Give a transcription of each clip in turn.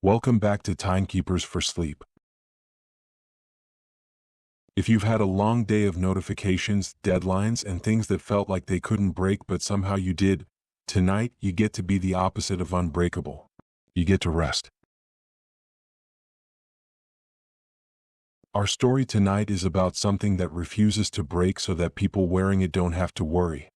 Welcome back to Timekeepers for Sleep. If you've had a long day of notifications, deadlines, and things that felt like they couldn't break but somehow you did, tonight you get to be the opposite of unbreakable. You get to rest. Our story tonight is about something that refuses to break so that people wearing it don't have to worry.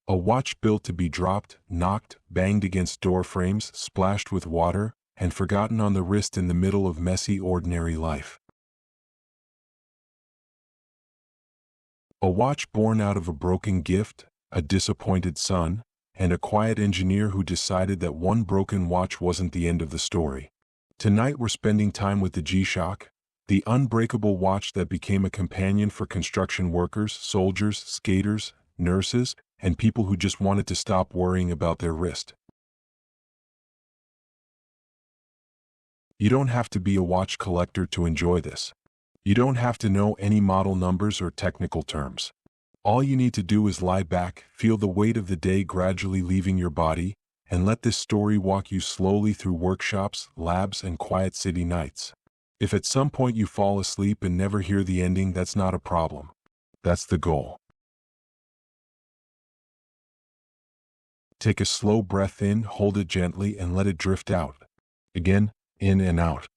A watch built to be dropped, knocked, banged against door frames, splashed with water, and forgotten on the wrist in the middle of messy, ordinary life. A watch born out of a broken gift, a disappointed son, and a quiet engineer who decided that one broken watch wasn't the end of the story. Tonight we're spending time with the G-Shock, the unbreakable watch that became a companion for construction workers, soldiers, skaters, nurses, and people who just wanted to stop worrying about their wrist. You don't have to be a watch collector to enjoy this. You don't have to know any model numbers or technical terms. All you need to do is lie back, feel the weight of the day gradually leaving your body, and let this story walk you slowly through workshops, labs, and quiet city nights. If at some point you fall asleep and never hear the ending, that's not a problem. That's the goal. Take a slow breath in, hold it gently, and let it drift out. Again, in and out.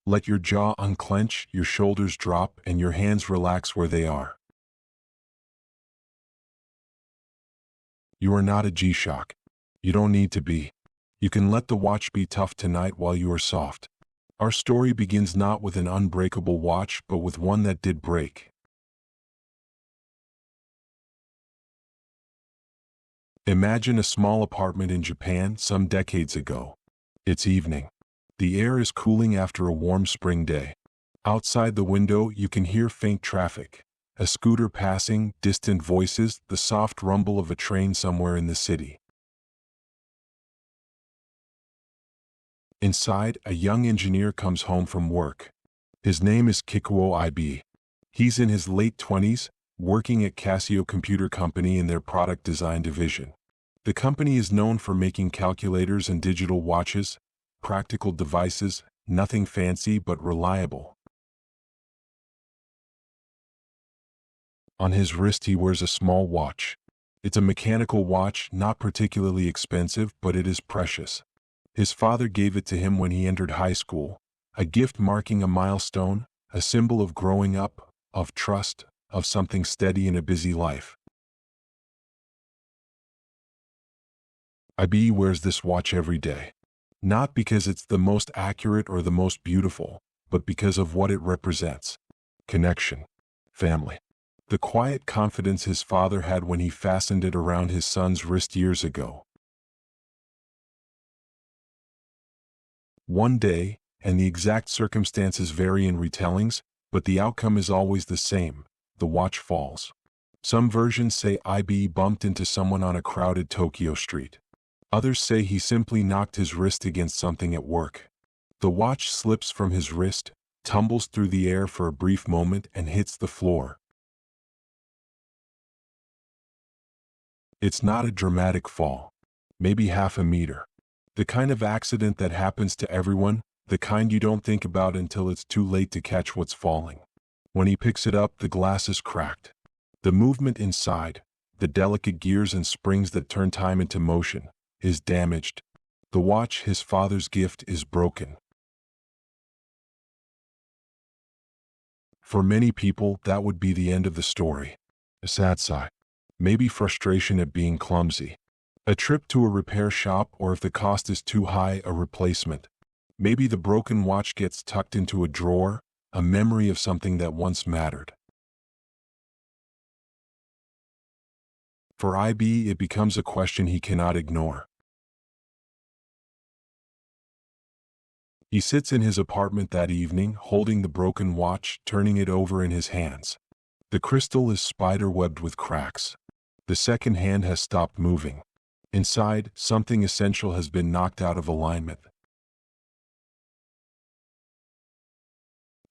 Let your jaw unclench, your shoulders drop, and your hands relax where they are. You are not a G-Shock. You don't need to be. You can let the watch be tough tonight while you are soft. Our story begins not with an unbreakable watch, but with one that did break. Imagine a small apartment in Japan some decades ago. It's evening. The air is cooling after a warm spring day. Outside the window, you can hear faint traffic. A scooter passing, distant voices, the soft rumble of a train somewhere in the city. Inside, a young engineer comes home from work. His name is Kikuo Ibe. He's in his late 20s, working at Casio Computer Company in their product design division. The company is known for making calculators and digital watches, practical devices, nothing fancy but reliable. On his wrist he wears a small watch. It's a mechanical watch, not particularly expensive, but it is precious. His father gave it to him when he entered high school, a gift marking a milestone, a symbol of growing up, of trust, of something steady in a busy life. Ibe wears this watch every day. Not because it's the most accurate or the most beautiful, but because of what it represents. Connection. Family. The quiet confidence his father had when he fastened it around his son's wrist years ago. One day, and the exact circumstances vary in retellings, but the outcome is always the same: the watch falls. Some versions say Ibe bumped into someone on a crowded Tokyo street. Others say he simply knocked his wrist against something at work. The watch slips from his wrist, tumbles through the air for a brief moment, and hits the floor. It's not a dramatic fall. Maybe half a meter. The kind of accident that happens to everyone, the kind you don't think about until it's too late to catch what's falling. When he picks it up, the glass is cracked. The movement inside, the delicate gears and springs that turn time into motion, is damaged. The watch, his father's gift, is broken. For many people, that would be the end of the story. A sad sigh. Maybe frustration at being clumsy. A trip to a repair shop, or if the cost is too high, a replacement. Maybe the broken watch gets tucked into a drawer, a memory of something that once mattered. For Ibe, it becomes a question he cannot ignore. He sits in his apartment that evening, holding the broken watch, turning it over in his hands. The crystal is spider-webbed with cracks. The second hand has stopped moving. Inside, something essential has been knocked out of alignment.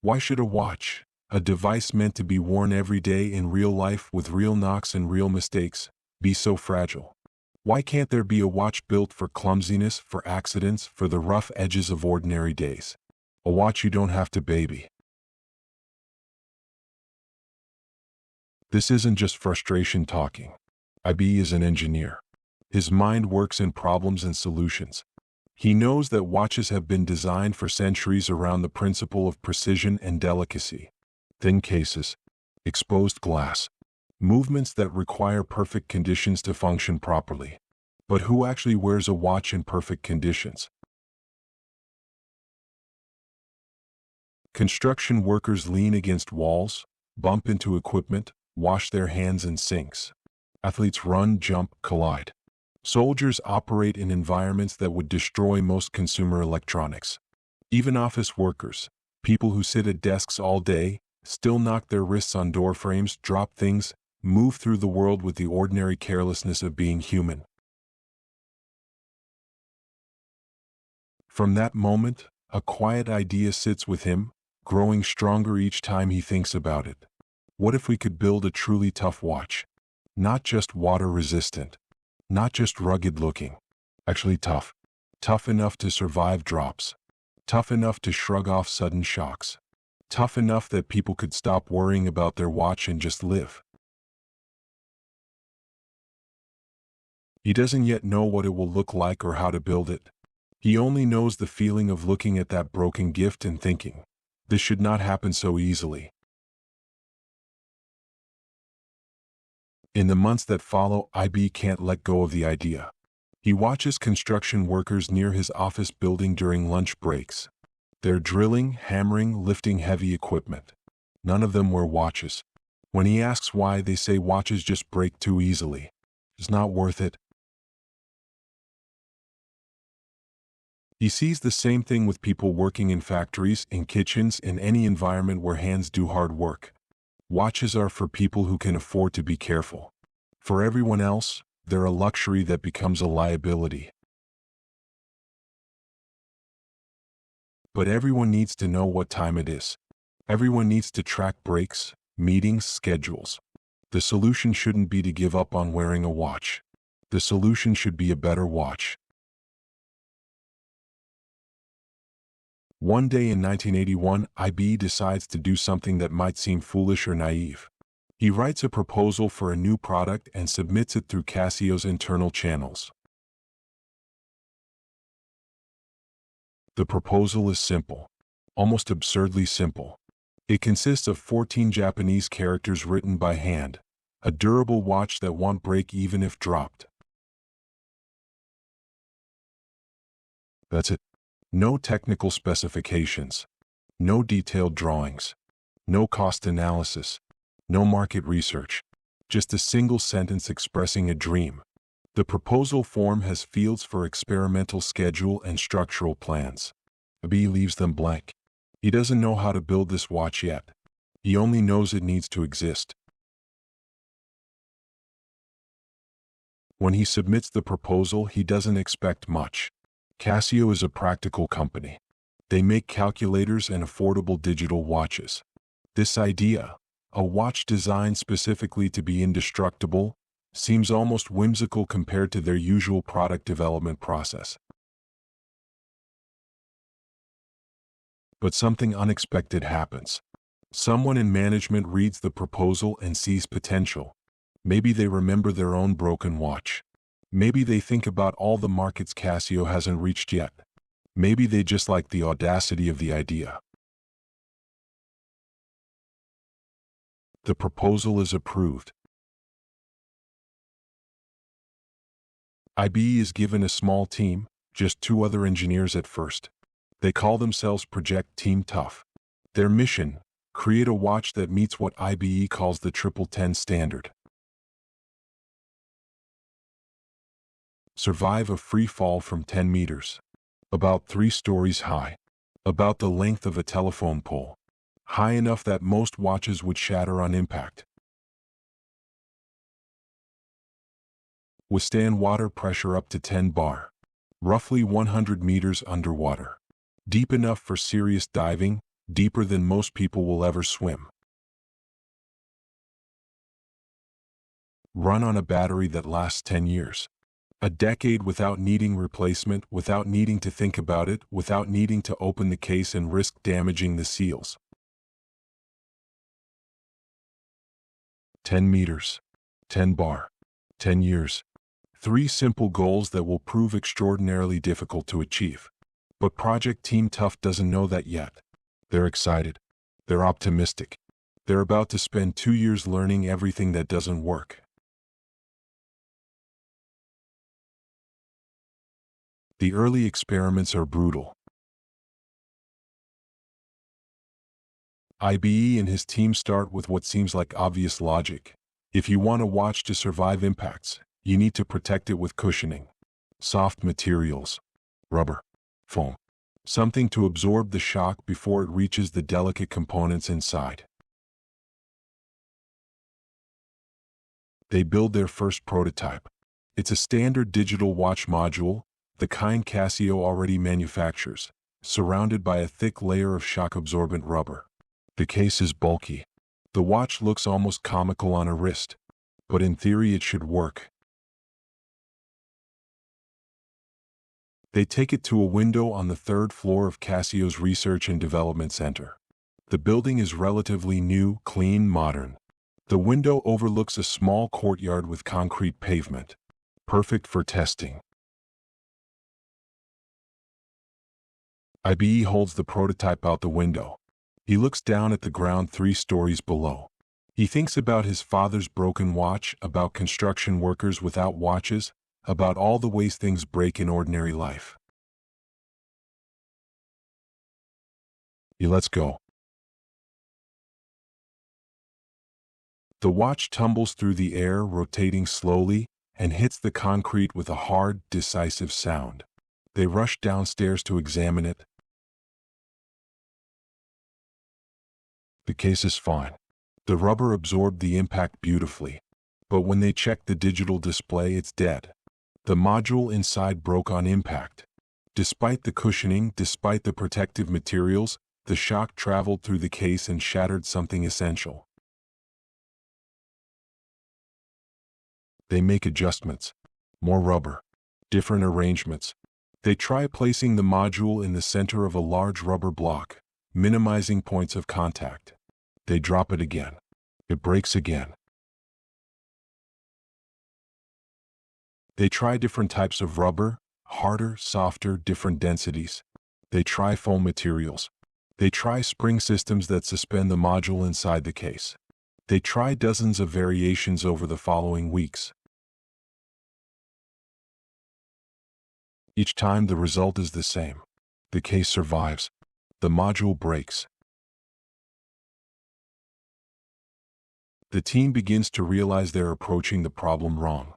Why should a watch, a device meant to be worn every day in real life with real knocks and real mistakes, be so fragile? Why can't there be a watch built for clumsiness, for accidents, for the rough edges of ordinary days? A watch you don't have to baby. This isn't just frustration talking. Ibe is an engineer. His mind works in problems and solutions. He knows that watches have been designed for centuries around the principle of precision and delicacy. Thin cases, exposed glass, movements that require perfect conditions to function properly. But who actually wears a watch in perfect conditions? Construction workers lean against walls, bump into equipment, wash their hands in sinks. Athletes run, jump, collide. Soldiers operate in environments that would destroy most consumer electronics. Even office workers, people who sit at desks all day, still knock their wrists on door frames, drop things, move through the world with the ordinary carelessness of being human. From that moment, a quiet idea sits with him, growing stronger each time he thinks about it. What if we could build a truly tough watch? Not just water-resistant, not just rugged-looking, actually tough. Tough enough to survive drops. Tough enough to shrug off sudden shocks. Tough enough that people could stop worrying about their watch and just live. He doesn't yet know what it will look like or how to build it. He only knows the feeling of looking at that broken gift and thinking, this should not happen so easily. In the months that follow, Ibe can't let go of the idea. He watches construction workers near his office building during lunch breaks. They're drilling, hammering, lifting heavy equipment. None of them wear watches. When he asks why, they say watches just break too easily. It's not worth it. He sees the same thing with people working in factories, in kitchens, in any environment where hands do hard work. Watches are for people who can afford to be careful. For everyone else, they're a luxury that becomes a liability. But everyone needs to know what time it is. Everyone needs to track breaks, meetings, schedules. The solution shouldn't be to give up on wearing a watch. The solution should be a better watch. One day in 1981, Ibe decides to do something that might seem foolish or naive. He writes a proposal for a new product and submits it through Casio's internal channels. The proposal is simple, almost absurdly simple. It consists of 14 Japanese characters written by hand, a durable watch that won't break even if dropped. That's it. No technical specifications, no detailed drawings, no cost analysis, no market research, just a single sentence expressing a dream. The proposal form has fields for experimental schedule and structural plans. Ibe leaves them blank. He doesn't know how to build this watch yet. He only knows it needs to exist. When he submits the proposal, he doesn't expect much. Casio is a practical company. They make calculators and affordable digital watches. This idea, a watch designed specifically to be indestructible, seems almost whimsical compared to their usual product development process. But something unexpected happens. Someone in management reads the proposal and sees potential. Maybe they remember their own broken watch. Maybe they think about all the markets Casio hasn't reached yet. Maybe they just like the audacity of the idea. The proposal is approved. Ibe is given a small team, just 2 other engineers at first. They call themselves Project Team Tough. Their mission, create a watch that meets what Ibe calls the 1010 standard. Survive a free fall from 10 meters. About 3 stories high. About the length of a telephone pole. High enough that most watches would shatter on impact. Withstand water pressure up to 10 bar. Roughly 100 meters underwater. Deep enough for serious diving, deeper than most people will ever swim. Run on a battery that lasts 10 years. A decade without needing replacement, without needing to think about it, without needing to open the case and risk damaging the seals. 10 meters. 10 bar. 10 years. 3 simple goals that will prove extraordinarily difficult to achieve. But Project Team Tough doesn't know that yet. They're excited. They're optimistic. They're about to spend 2 years learning everything that doesn't work. The early experiments are brutal. Ibe and his team start with what seems like obvious logic. If you want a watch to survive impacts, you need to protect it with cushioning. Soft materials. Rubber. Foam. Something to absorb the shock before it reaches the delicate components inside. They build their first prototype. It's a standard digital watch module, the kind Casio already manufactures, surrounded by a thick layer of shock-absorbent rubber. The case is bulky. The watch looks almost comical on a wrist, but in theory it should work. They take it to a window on the 3rd floor of Casio's Research and Development Center. The building is relatively new, clean, modern. The window overlooks a small courtyard with concrete pavement, perfect for testing. Ibe holds the prototype out the window. He looks down at the ground 3 stories below. He thinks about his father's broken watch, about construction workers without watches, about all the ways things break in ordinary life. He lets go. The watch tumbles through the air, rotating slowly, and hits the concrete with a hard, decisive sound. They rush downstairs to examine it. The case is fine. The rubber absorbed the impact beautifully. But when they check the digital display, it's dead. The module inside broke on impact. Despite the cushioning, despite the protective materials, the shock traveled through the case and shattered something essential. They make adjustments. More rubber. Different arrangements. They try placing the module in the center of a large rubber block, minimizing points of contact. They drop it again. It breaks again. They try different types of rubber, harder, softer, different densities. They try foam materials. They try spring systems that suspend the module inside the case. They try dozens of variations over the following weeks. Each time the result is the same. The case survives. The module breaks. The team begins to realize they're approaching the problem wrong.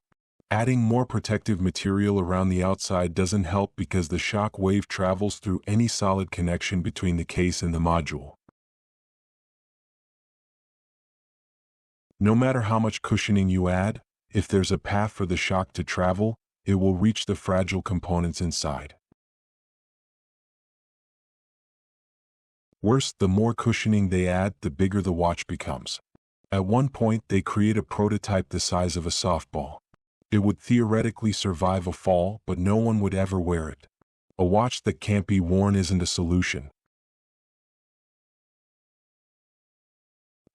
Adding more protective material around the outside doesn't help because the shock wave travels through any solid connection between the case and the module. No matter how much cushioning you add, if there's a path for the shock to travel, it will reach the fragile components inside. Worse, the more cushioning they add, the bigger the watch becomes. At one point, they create a prototype the size of a softball. It would theoretically survive a fall, but no one would ever wear it. A watch that can't be worn isn't a solution.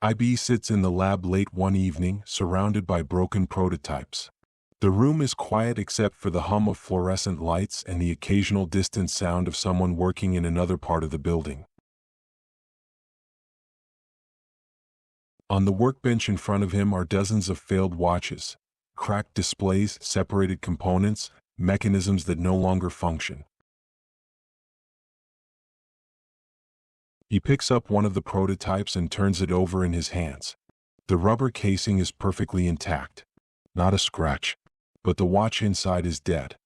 Ibe sits in the lab late one evening, surrounded by broken prototypes. The room is quiet except for the hum of fluorescent lights and the occasional distant sound of someone working in another part of the building. On the workbench in front of him are dozens of failed watches, cracked displays, separated components, mechanisms that no longer function. He picks up one of the prototypes and turns it over in his hands. The rubber casing is perfectly intact. Not a scratch. But the watch inside is dead.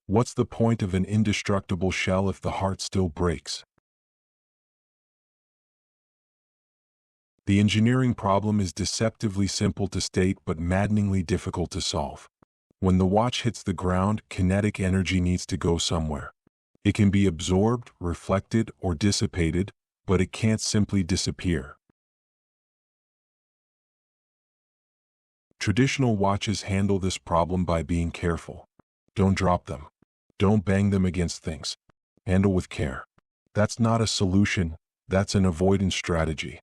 What's the point of an indestructible shell if the heart still breaks? The engineering problem is deceptively simple to state but maddeningly difficult to solve. When the watch hits the ground, kinetic energy needs to go somewhere. It can be absorbed, reflected, or dissipated, but it can't simply disappear. Traditional watches handle this problem by being careful. Don't drop them. Don't bang them against things. Handle with care. That's not a solution, that's an avoidance strategy.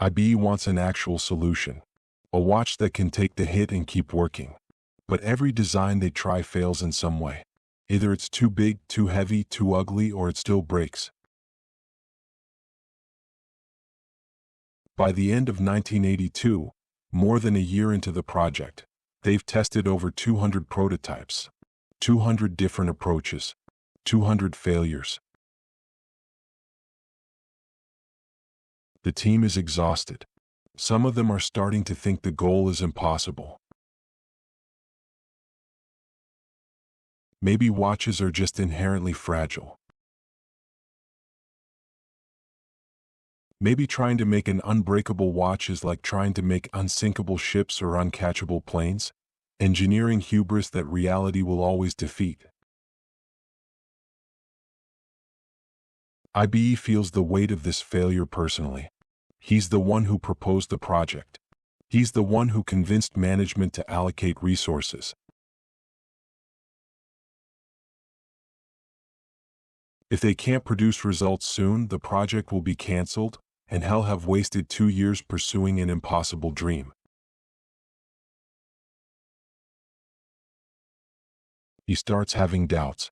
Ibe wants an actual solution. A watch that can take the hit and keep working. But every design they try fails in some way. Either it's too big, too heavy, too ugly, or it still breaks. By the end of 1982, more than a year into the project, they've tested over 200 prototypes, 200 different approaches, 200 failures. The team is exhausted. Some of them are starting to think the goal is impossible. Maybe watches are just inherently fragile. Maybe trying to make an unbreakable watch is like trying to make unsinkable ships or uncatchable planes, engineering hubris that reality will always defeat. Ibe feels the weight of this failure personally. He's the one who proposed the project. He's the one who convinced management to allocate resources. If they can't produce results soon, the project will be cancelled, and he'll have wasted 2 years pursuing an impossible dream. He starts having doubts.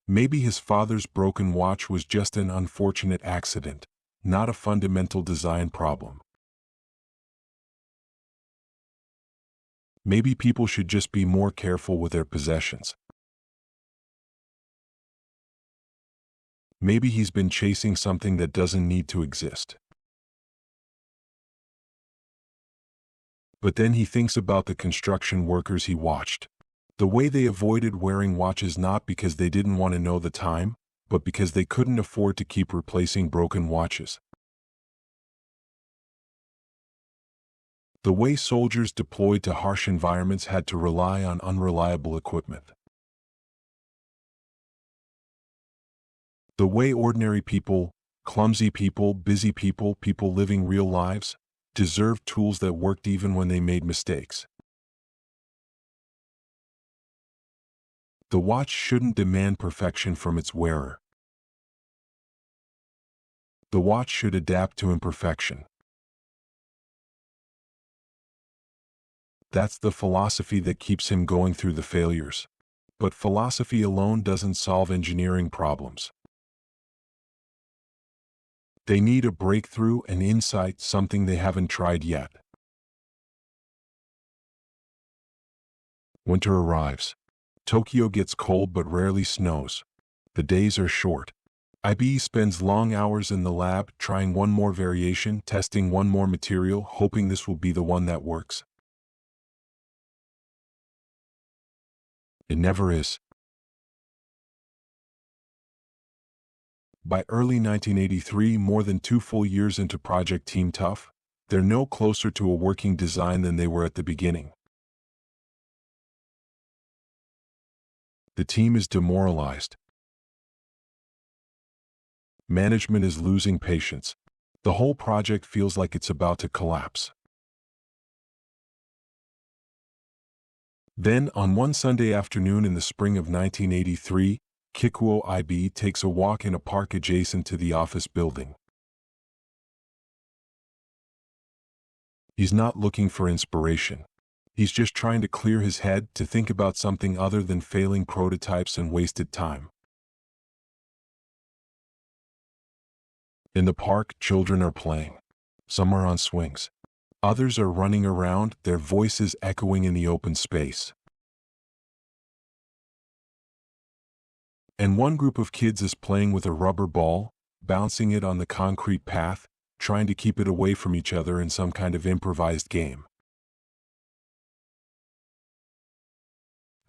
Maybe his father's broken watch was just an unfortunate accident, not a fundamental design problem. Maybe people should just be more careful with their possessions. Maybe he's been chasing something that doesn't need to exist. But then he thinks about the construction workers he watched. The way they avoided wearing watches not because they didn't want to know the time, but because they couldn't afford to keep replacing broken watches. The way soldiers deployed to harsh environments had to rely on unreliable equipment. The way ordinary people, clumsy people, busy people, people living real lives, deserved tools that worked even when they made mistakes. The watch shouldn't demand perfection from its wearer. The watch should adapt to imperfection. That's the philosophy that keeps him going through the failures. But philosophy alone doesn't solve engineering problems. They need a breakthrough, an insight, something they haven't tried yet. Winter arrives. Tokyo gets cold but rarely snows. The days are short. Ibe spends long hours in the lab, trying one more variation, testing one more material, hoping this will be the one that works. It never is. By early 1983, more than 2 full years into Project Team Tough, they're no closer to a working design than they were at the beginning. The team is demoralized. Management is losing patience. The whole project feels like it's about to collapse. Then, on one Sunday afternoon in the spring of 1983, Kikuo Ibe takes a walk in a park adjacent to the office building. He's not looking for inspiration. He's just trying to clear his head, to think about something other than failing prototypes and wasted time. In the park, children are playing. Some are on swings. Others are running around, their voices echoing in the open space. And one group of kids is playing with a rubber ball, bouncing it on the concrete path, trying to keep it away from each other in some kind of improvised game.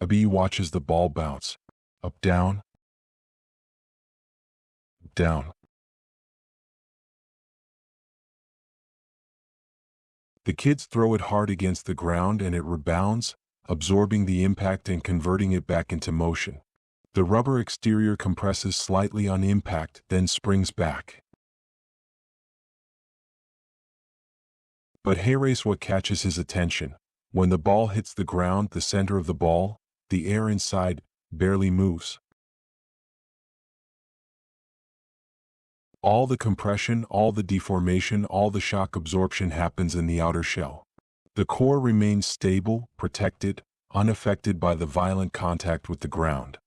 Ibe watches the ball bounce. Up, down. Down. The kids throw it hard against the ground and it rebounds, absorbing the impact and converting it back into motion. The rubber exterior compresses slightly on impact, then springs back. But here's what catches his attention. When the ball hits the ground, the center of the ball, the air inside, barely moves. All the compression, all the deformation, all the shock absorption happens in the outer shell. The core remains stable, protected, unaffected by the violent contact with the ground.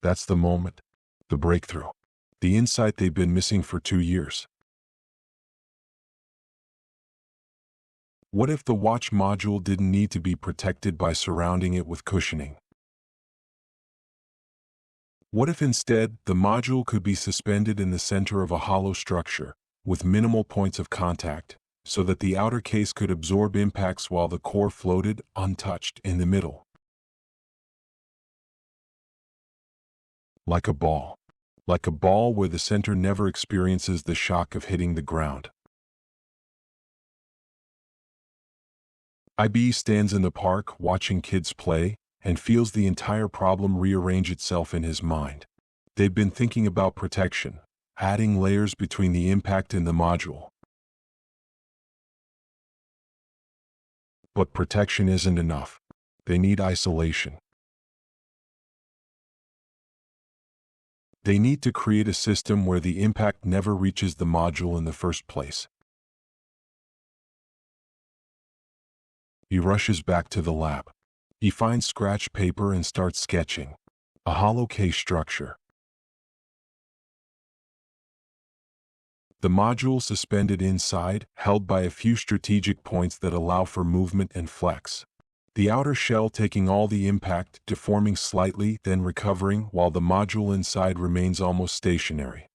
That's the moment, the breakthrough, the insight they've been missing for 2 years. What if the watch module didn't need to be protected by surrounding it with cushioning? What if instead, the module could be suspended in the center of a hollow structure, with minimal points of contact, so that the outer case could absorb impacts while the core floated, untouched, in the middle? Like a ball. Like a ball where the center never experiences the shock of hitting the ground. Ibe stands in the park watching kids play and feels the entire problem rearrange itself in his mind. They've been thinking about protection, adding layers between the impact and the module. But protection isn't enough. They need isolation. They need to create a system where the impact never reaches the module in the first place. He rushes back to the lab. He finds scratch paper and starts sketching a hollow case structure. The module suspended inside, held by a few strategic points that allow for movement and flex. The outer shell taking all the impact, deforming slightly, then recovering, while the module inside remains almost stationary.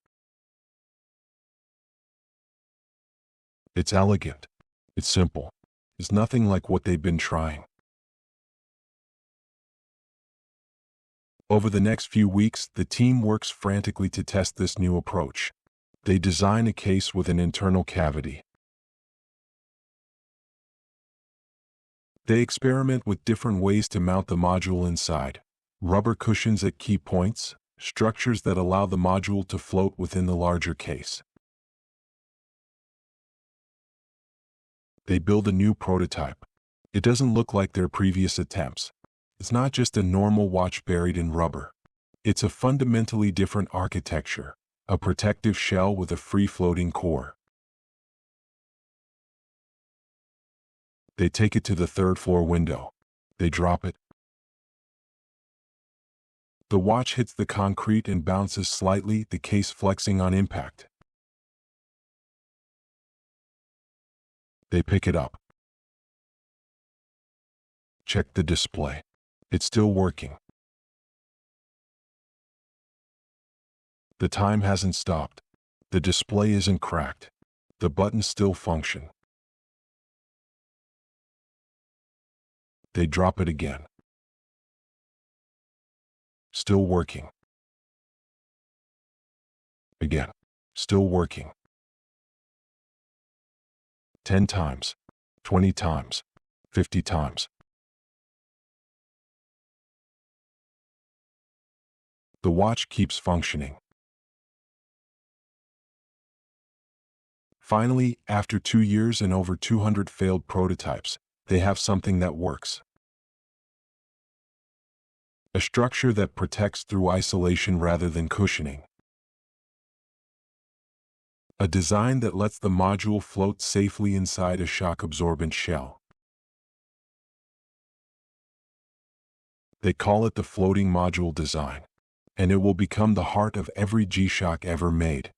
It's elegant. It's simple. It's nothing like what they've been trying. Over the next few weeks, the team works frantically to test this new approach. They design a case with an internal cavity. They experiment with different ways to mount the module inside. Rubber cushions at key points, structures that allow the module to float within the larger case. They build a new prototype. It doesn't look like their previous attempts. It's not just a normal watch buried in rubber. It's a fundamentally different architecture, a protective shell with a free-floating core. They take it to the third-floor window. They drop it. The watch hits the concrete and bounces slightly, the case flexing on impact. They pick it up. Check the display. It's still working. The time hasn't stopped. The display isn't cracked. The buttons still function. They drop it again. Still working. Again. Still working. 10 times. 20 times. 50 times. The watch keeps functioning. Finally, after 2 years and over 200 failed prototypes, they have something that works. A structure that protects through isolation rather than cushioning. A design that lets the module float safely inside a shock-absorbent shell. They call it the floating module design, and it will become the heart of every G-Shock ever made.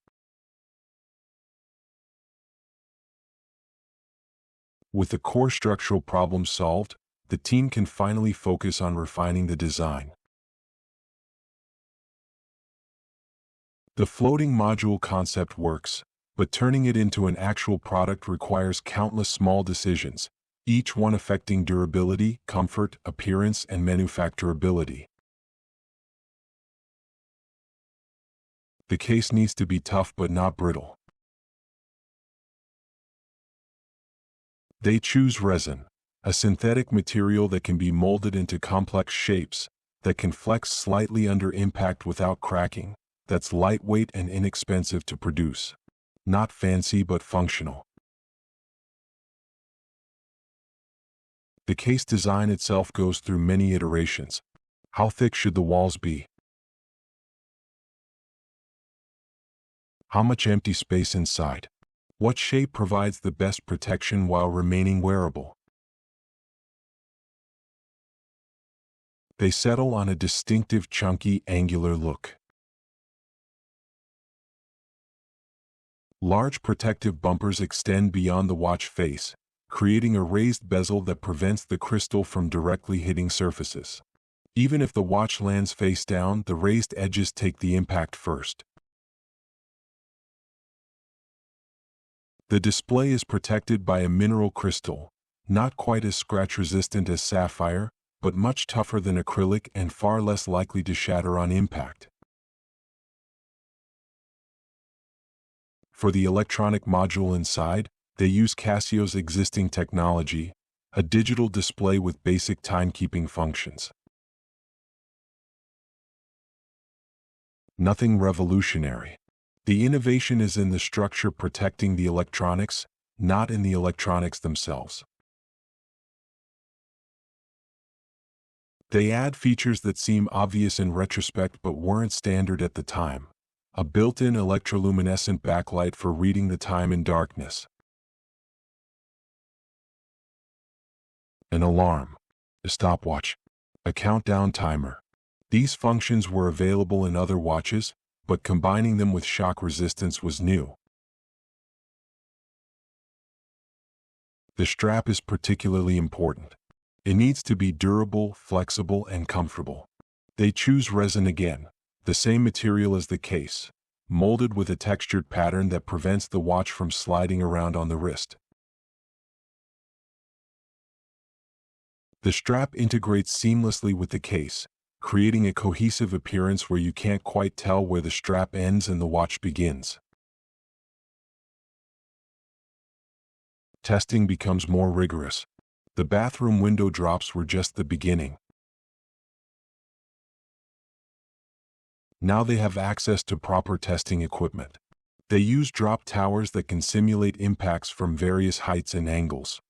With the core structural problem solved, the team can finally focus on refining the design. The floating module concept works, but turning it into an actual product requires countless small decisions, each one affecting durability, comfort, appearance, and manufacturability. The case needs to be tough but not brittle. They choose resin, a synthetic material that can be molded into complex shapes, that can flex slightly under impact without cracking, that's lightweight and inexpensive to produce. Not fancy but functional. The case design itself goes through many iterations. How thick should the walls be? How much empty space inside? What shape provides the best protection while remaining wearable? They settle on a distinctive chunky angular look. Large protective bumpers extend beyond the watch face, creating a raised bezel that prevents the crystal from directly hitting surfaces. Even if the watch lands face down, the raised edges take the impact first. The display is protected by a mineral crystal, not quite as scratch-resistant as sapphire, but much tougher than acrylic and far less likely to shatter on impact. For the electronic module inside, they use Casio's existing technology, a digital display with basic timekeeping functions. Nothing revolutionary. The innovation is in the structure protecting the electronics, not in the electronics themselves. They add features that seem obvious in retrospect but weren't standard at the time. A built-in electroluminescent backlight for reading the time in darkness. An alarm, a stopwatch, a countdown timer. These functions were available in other watches, but combining them with shock resistance was new. The strap is particularly important. It needs to be durable, flexible, and comfortable. They choose resin again, the same material as the case, molded with a textured pattern that prevents the watch from sliding around on the wrist. The strap integrates seamlessly with the case, creating a cohesive appearance where you can't quite tell where the strap ends and the watch begins. Testing becomes more rigorous. The bathroom window drops were just the beginning. Now they have access to proper testing equipment. They use drop towers that can simulate impacts from various heights and angles.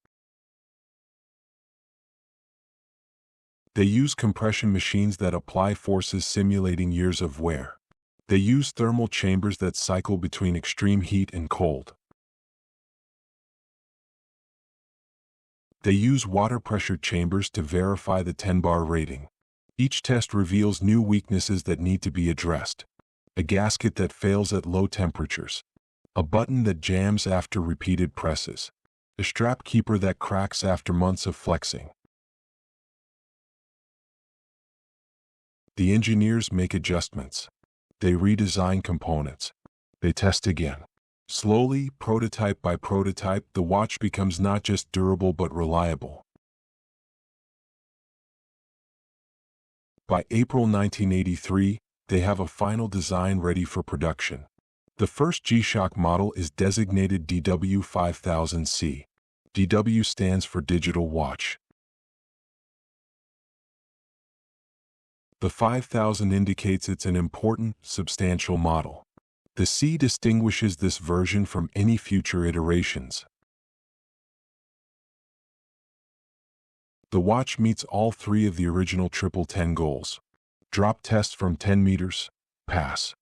They use compression machines that apply forces simulating years of wear. They use thermal chambers that cycle between extreme heat and cold. They use water pressure chambers to verify the 10-bar rating. Each test reveals new weaknesses that need to be addressed. A gasket that fails at low temperatures. A button that jams after repeated presses. A strap keeper that cracks after months of flexing. The engineers make adjustments. They redesign components. They test again. Slowly, prototype by prototype, the watch becomes not just durable but reliable. By April 1983, they have a final design ready for production. The first G-Shock model is designated DW5000C. DW stands for Digital Watch. The 5000 indicates it's an important, substantial model. The C distinguishes this version from any future iterations. The watch meets all three of the original 10 goals. Drop test from 10 meters, pass.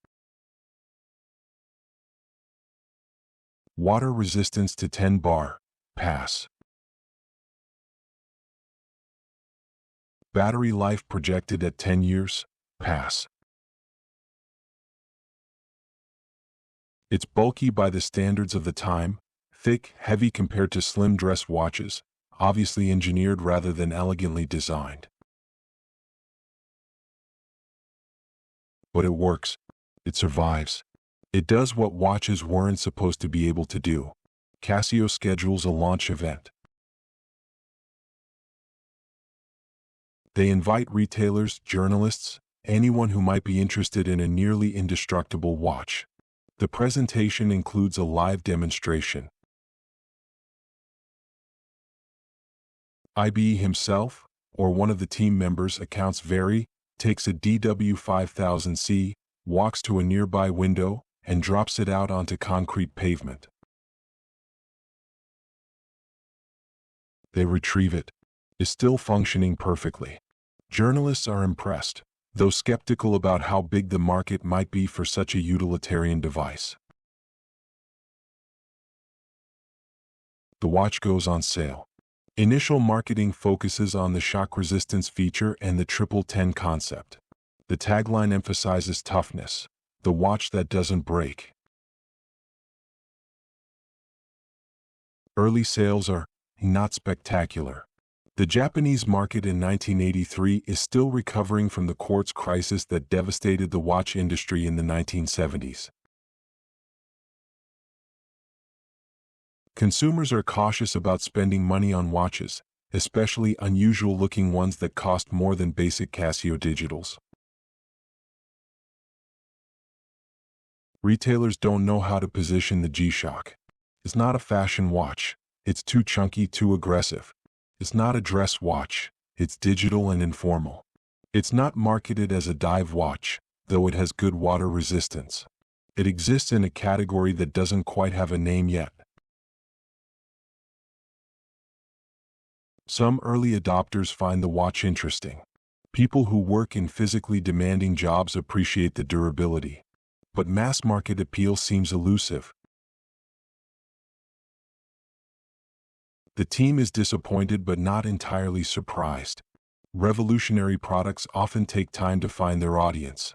Water resistance to 10 bar, pass. Battery life projected at 10 years, pass. It's bulky by the standards of the time, thick, heavy compared to slim dress watches, obviously engineered rather than elegantly designed. But it works. It survives. It does what watches weren't supposed to be able to do. Casio schedules a launch event. They invite retailers, journalists, anyone who might be interested in a nearly indestructible watch. The presentation includes a live demonstration. Ibe himself, or one of the team members, accounts vary, takes a DW5000C, walks to a nearby window, and drops it out onto concrete pavement. They retrieve it. is still functioning perfectly. Journalists are impressed, though skeptical about how big the market might be for such a utilitarian device. The watch goes on sale. Initial marketing focuses on the shock resistance feature and the triple 10 concept. The tagline emphasizes toughness, the watch that doesn't break. Early sales are not spectacular. The Japanese market in 1983 is still recovering from the quartz crisis that devastated the watch industry in the 1970s. Consumers are cautious about spending money on watches, especially unusual-looking ones that cost more than basic Casio digitals. Retailers don't know how to position the G-Shock. It's not a fashion watch. It's too chunky, too aggressive. It's not a dress watch. It's digital and informal. It's not marketed as a dive watch, though it has good water resistance. It exists in a category that doesn't quite have a name yet. Some early adopters find the watch interesting. People who work in physically demanding jobs appreciate the durability. But mass market appeal seems elusive. The team is disappointed but not entirely surprised. Revolutionary products often take time to find their audience.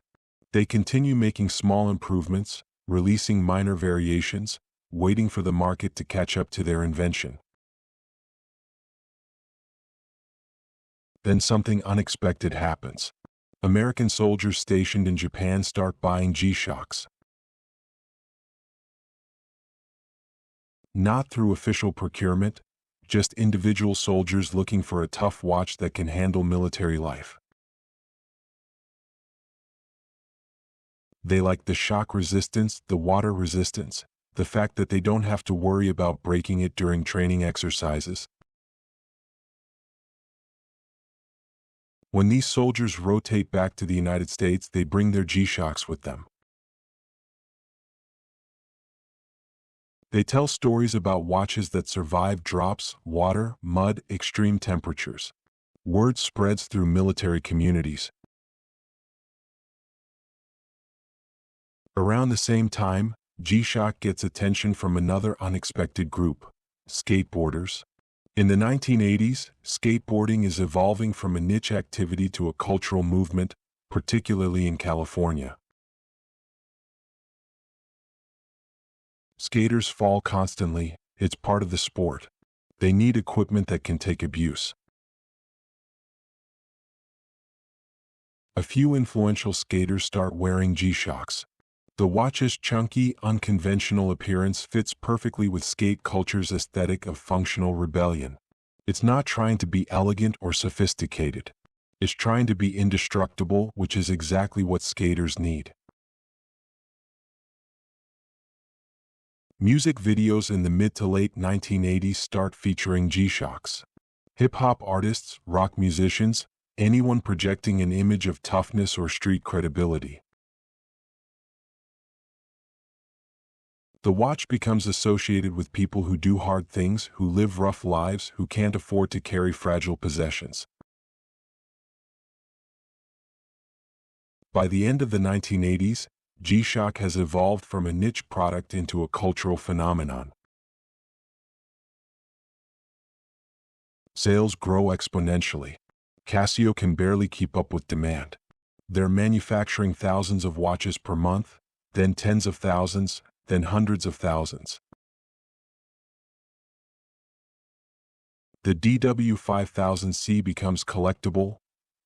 They continue making small improvements, releasing minor variations, waiting for the market to catch up to their invention. Then something unexpected happens. American soldiers stationed in Japan start buying G-Shocks. Not through official procurement, just individual soldiers looking for a tough watch that can handle military life. They like the shock resistance, the water resistance, the fact that they don't have to worry about breaking it during training exercises. When these soldiers rotate back to the United States, they bring their G-Shocks with them. They tell stories about watches that survive drops, water, mud, extreme temperatures. Word spreads through military communities. Around the same time, G-Shock gets attention from another unexpected group: skateboarders. In the 1980s, skateboarding is evolving from a niche activity to a cultural movement, particularly in California. Skaters fall constantly. It's part of the sport. They need equipment that can take abuse. A few influential skaters start wearing G-Shocks. The watch's chunky, unconventional appearance fits perfectly with skate culture's aesthetic of functional rebellion. It's not trying to be elegant or sophisticated. It's trying to be indestructible, which is exactly what skaters need. Music videos in the mid to late 1980s start featuring G-Shocks. Hip-hop artists, rock musicians, anyone projecting an image of toughness or street credibility. The watch becomes associated with people who do hard things, who live rough lives, who can't afford to carry fragile possessions. By the end of the 1980s, G-Shock has evolved from a niche product into a cultural phenomenon. Sales grow exponentially. Casio can barely keep up with demand. They're manufacturing thousands of watches per month, then tens of thousands, then hundreds of thousands. The DW5000C becomes collectible,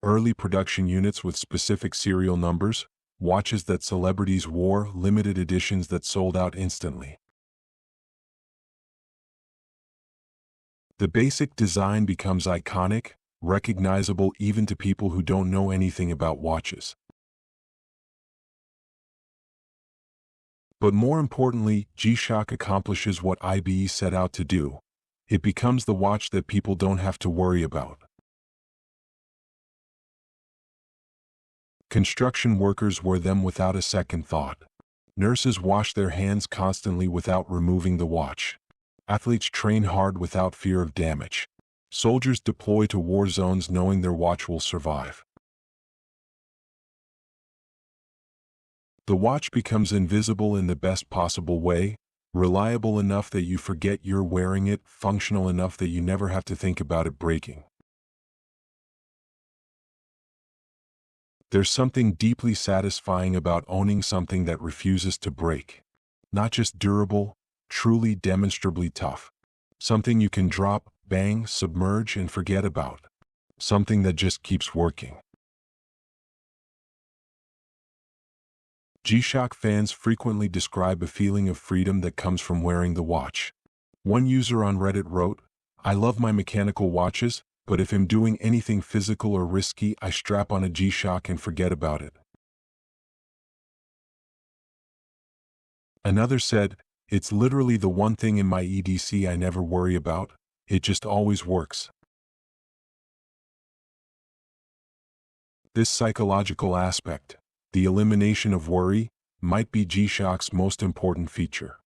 early production units with specific serial numbers, watches that celebrities wore, limited editions that sold out instantly. The basic design becomes iconic, recognizable even to people who don't know anything about watches. But more importantly, G-Shock accomplishes what Ibe set out to do. It becomes the watch that people don't have to worry about. Construction workers wear them without a second thought. Nurses wash their hands constantly without removing the watch. Athletes train hard without fear of damage. Soldiers deploy to war zones knowing their watch will survive. The watch becomes invisible in the best possible way, reliable enough that you forget you're wearing it, functional enough that you never have to think about it breaking. There's something deeply satisfying about owning something that refuses to break. Not just durable, truly demonstrably tough. Something you can drop, bang, submerge, and forget about. Something that just keeps working. G-Shock fans frequently describe a feeling of freedom that comes from wearing the watch. One user on Reddit wrote, "I love my mechanical watches, but if I'm doing anything physical or risky, I strap on a G-Shock and forget about it." Another said, "It's literally the one thing in my EDC I never worry about. It just always works." This psychological aspect, the elimination of worry, might be G-Shock's most important feature.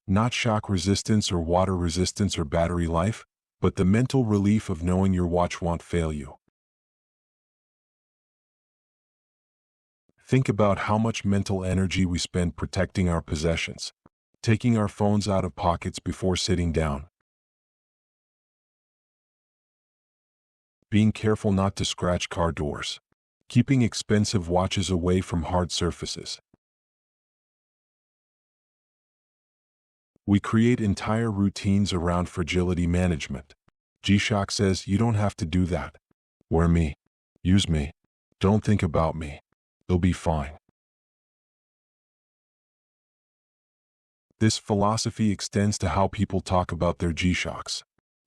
Not shock resistance or water resistance or battery life, but the mental relief of knowing your watch won't fail you. Think about how much mental energy we spend protecting our possessions, taking our phones out of pockets before sitting down, being careful not to scratch car doors, keeping expensive watches away from hard surfaces. We create entire routines around fragility management. G-Shock says you don't have to do that. Wear me. Use me. Don't think about me. It'll be fine. This philosophy extends to how people talk about their G-Shocks.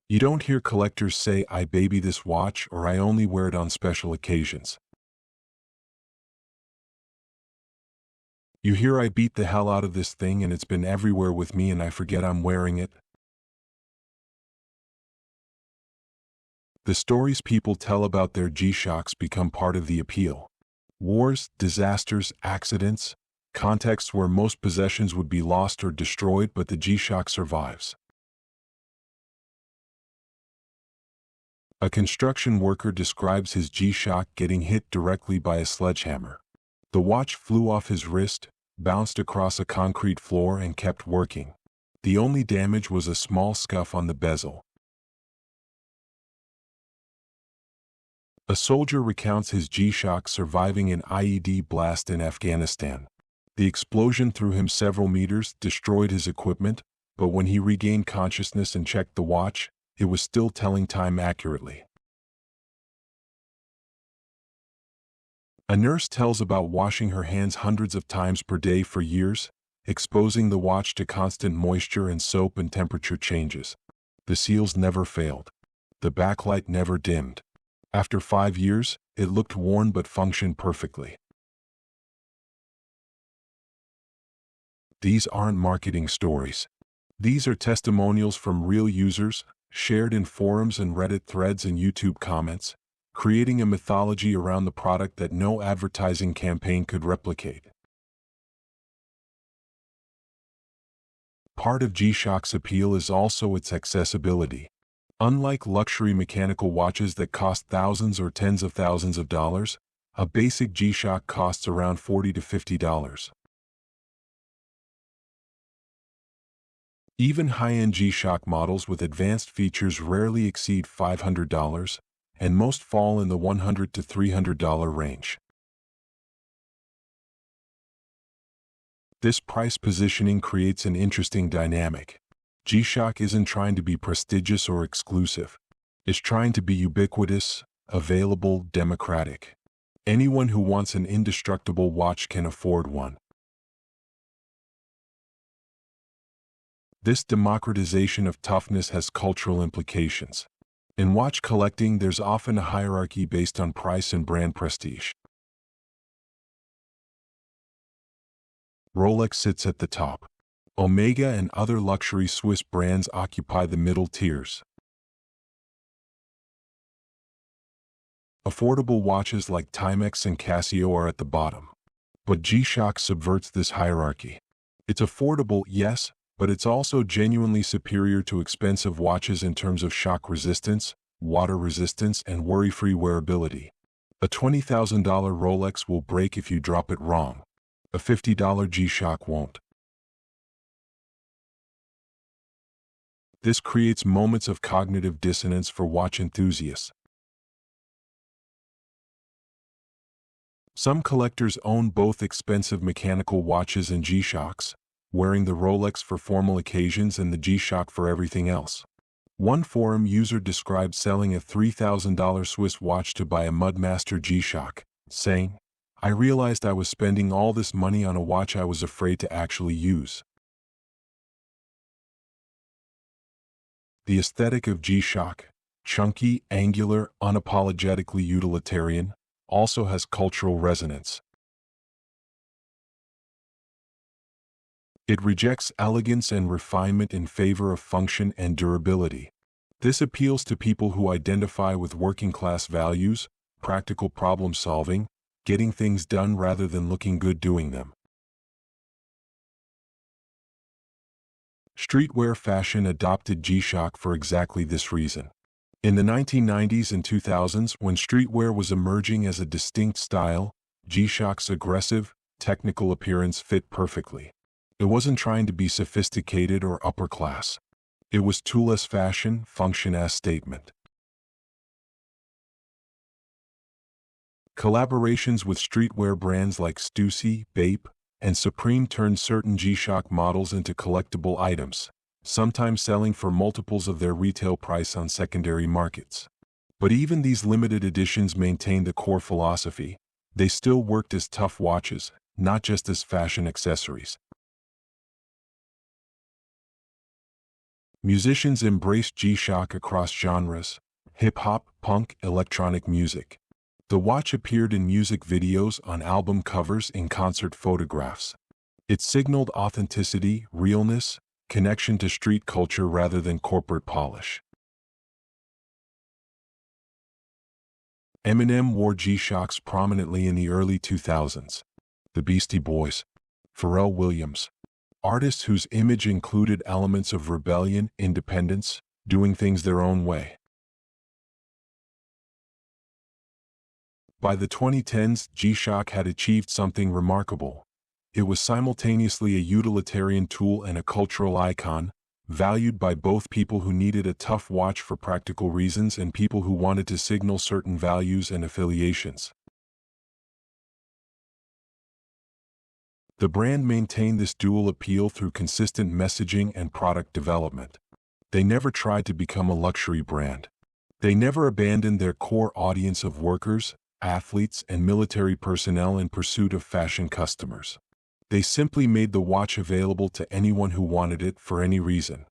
You don't hear collectors say, "I baby this watch," or "I only wear it on special occasions." You hear, "I beat the hell out of this thing and it's been everywhere with me and I forget I'm wearing it." The stories people tell about their G-Shocks become part of the appeal. Wars, disasters, accidents, contexts where most possessions would be lost or destroyed, but the G-Shock survives. A construction worker describes his G-Shock getting hit directly by a sledgehammer. The watch flew off his wrist, bounced across a concrete floor, and kept working. The only damage was a small scuff on the bezel. A soldier recounts his G-Shock surviving an IED blast in Afghanistan. The explosion threw him several meters, destroyed his equipment, but when he regained consciousness and checked the watch, it was still telling time accurately. A nurse tells about washing her hands hundreds of times per day for years, exposing the watch to constant moisture and soap and temperature changes. The seals never failed. The backlight never dimmed. After 5 years, it looked worn but functioned perfectly. These aren't marketing stories. These are testimonials from real users, shared in forums and Reddit threads and YouTube comments, creating a mythology around the product that no advertising campaign could replicate. Part of G-Shock's appeal is also its accessibility. Unlike luxury mechanical watches that cost thousands or tens of thousands of dollars, a basic G-Shock costs around $40 to $50. Even high-end G-Shock models with advanced features rarely exceed $500, and most fall in the $100 to $300 range. This price positioning creates an interesting dynamic. G-Shock isn't trying to be prestigious or exclusive. It's trying to be ubiquitous, available, democratic. Anyone who wants an indestructible watch can afford one. This democratization of toughness has cultural implications. In watch collecting, there's often a hierarchy based on price and brand prestige. Rolex sits at the top. Omega and other luxury Swiss brands occupy the middle tiers. Affordable watches like Timex and Casio are at the bottom. But G-Shock subverts this hierarchy. It's affordable, yes, but it's also genuinely superior to expensive watches in terms of shock resistance, water resistance, and worry-free wearability. A $20,000 Rolex will break if you drop it wrong. A $50 G-Shock won't. This creates moments of cognitive dissonance for watch enthusiasts. Some collectors own both expensive mechanical watches and G-Shocks, wearing the Rolex for formal occasions and the G-Shock for everything else. One forum user described selling a $3,000 Swiss watch to buy a Mudmaster G-Shock, saying, "I realized I was spending all this money on a watch I was afraid to actually use." The aesthetic of G-Shock, chunky, angular, unapologetically utilitarian, also has cultural resonance. It rejects elegance and refinement in favor of function and durability. This appeals to people who identify with working-class values, practical problem-solving, getting things done rather than looking good doing them. Streetwear fashion adopted G-Shock for exactly this reason. In the 1990s and 2000s, when streetwear was emerging as a distinct style, G-Shock's aggressive, technical appearance fit perfectly. It wasn't trying to be sophisticated or upper class. It was toolless fashion, function as statement. Collaborations with streetwear brands like Stussy, Bape, and Supreme turned certain G-Shock models into collectible items, sometimes selling for multiples of their retail price on secondary markets. But even these limited editions maintained the core philosophy. They still worked as tough watches, not just as fashion accessories. Musicians embraced G-Shock across genres: hip-hop, punk, electronic music. The watch appeared in music videos, on album covers, in concert photographs. It signaled authenticity, realness, connection to street culture rather than corporate polish. Eminem wore G-Shocks prominently in the early 2000s. The Beastie Boys. Pharrell Williams. Artists whose image included elements of rebellion, independence, doing things their own way. By the 2010s, G-Shock had achieved something remarkable. It was simultaneously a utilitarian tool and a cultural icon, valued by both people who needed a tough watch for practical reasons and people who wanted to signal certain values and affiliations. The brand maintained this dual appeal through consistent messaging and product development. They never tried to become a luxury brand. They never abandoned their core audience of workers, athletes, and military personnel in pursuit of fashion customers. They simply made the watch available to anyone who wanted it for any reason.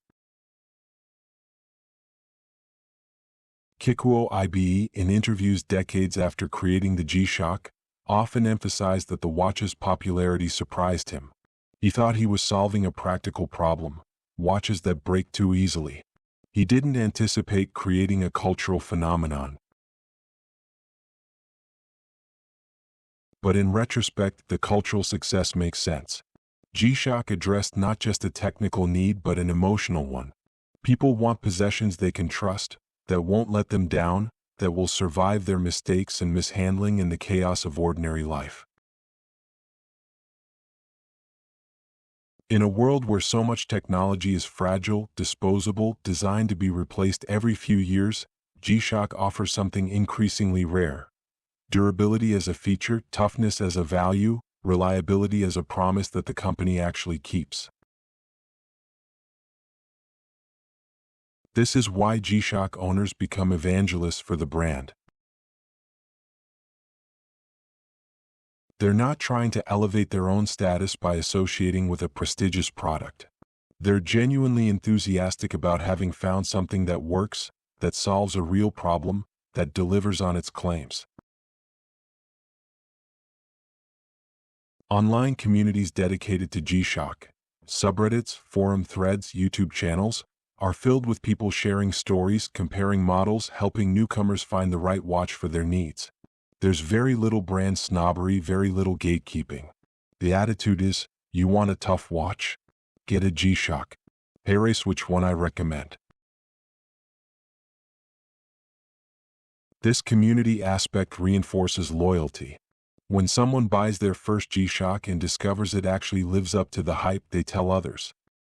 Kikuo Ibe, in interviews decades after creating the G-Shock, often emphasized that the watch's popularity surprised him. He thought he was solving a practical problem: watches that break too easily. He didn't anticipate creating a cultural phenomenon. But in retrospect, the cultural success makes sense. G-Shock addressed not just a technical need but an emotional one. People want possessions they can trust, that won't let them down, that will survive their mistakes and mishandling in the chaos of ordinary life. In a world where so much technology is fragile, disposable, designed to be replaced every few years, G-Shock offers something increasingly rare: durability as a feature, toughness as a value, reliability as a promise that the company actually keeps. This is why G-Shock owners become evangelists for the brand. They're not trying to elevate their own status by associating with a prestigious product. They're genuinely enthusiastic about having found something that works, that solves a real problem, that delivers on its claims. Online communities dedicated to G-Shock, subreddits, forum threads, YouTube channels, are filled with people sharing stories, comparing models, helping newcomers find the right watch for their needs. There's very little brand snobbery, very little gatekeeping. The attitude is, you want a tough watch? Get a G-Shock. Hey race, which one I recommend? This community aspect reinforces loyalty. When someone buys their first G-Shock and discovers it actually lives up to the hype, they tell others.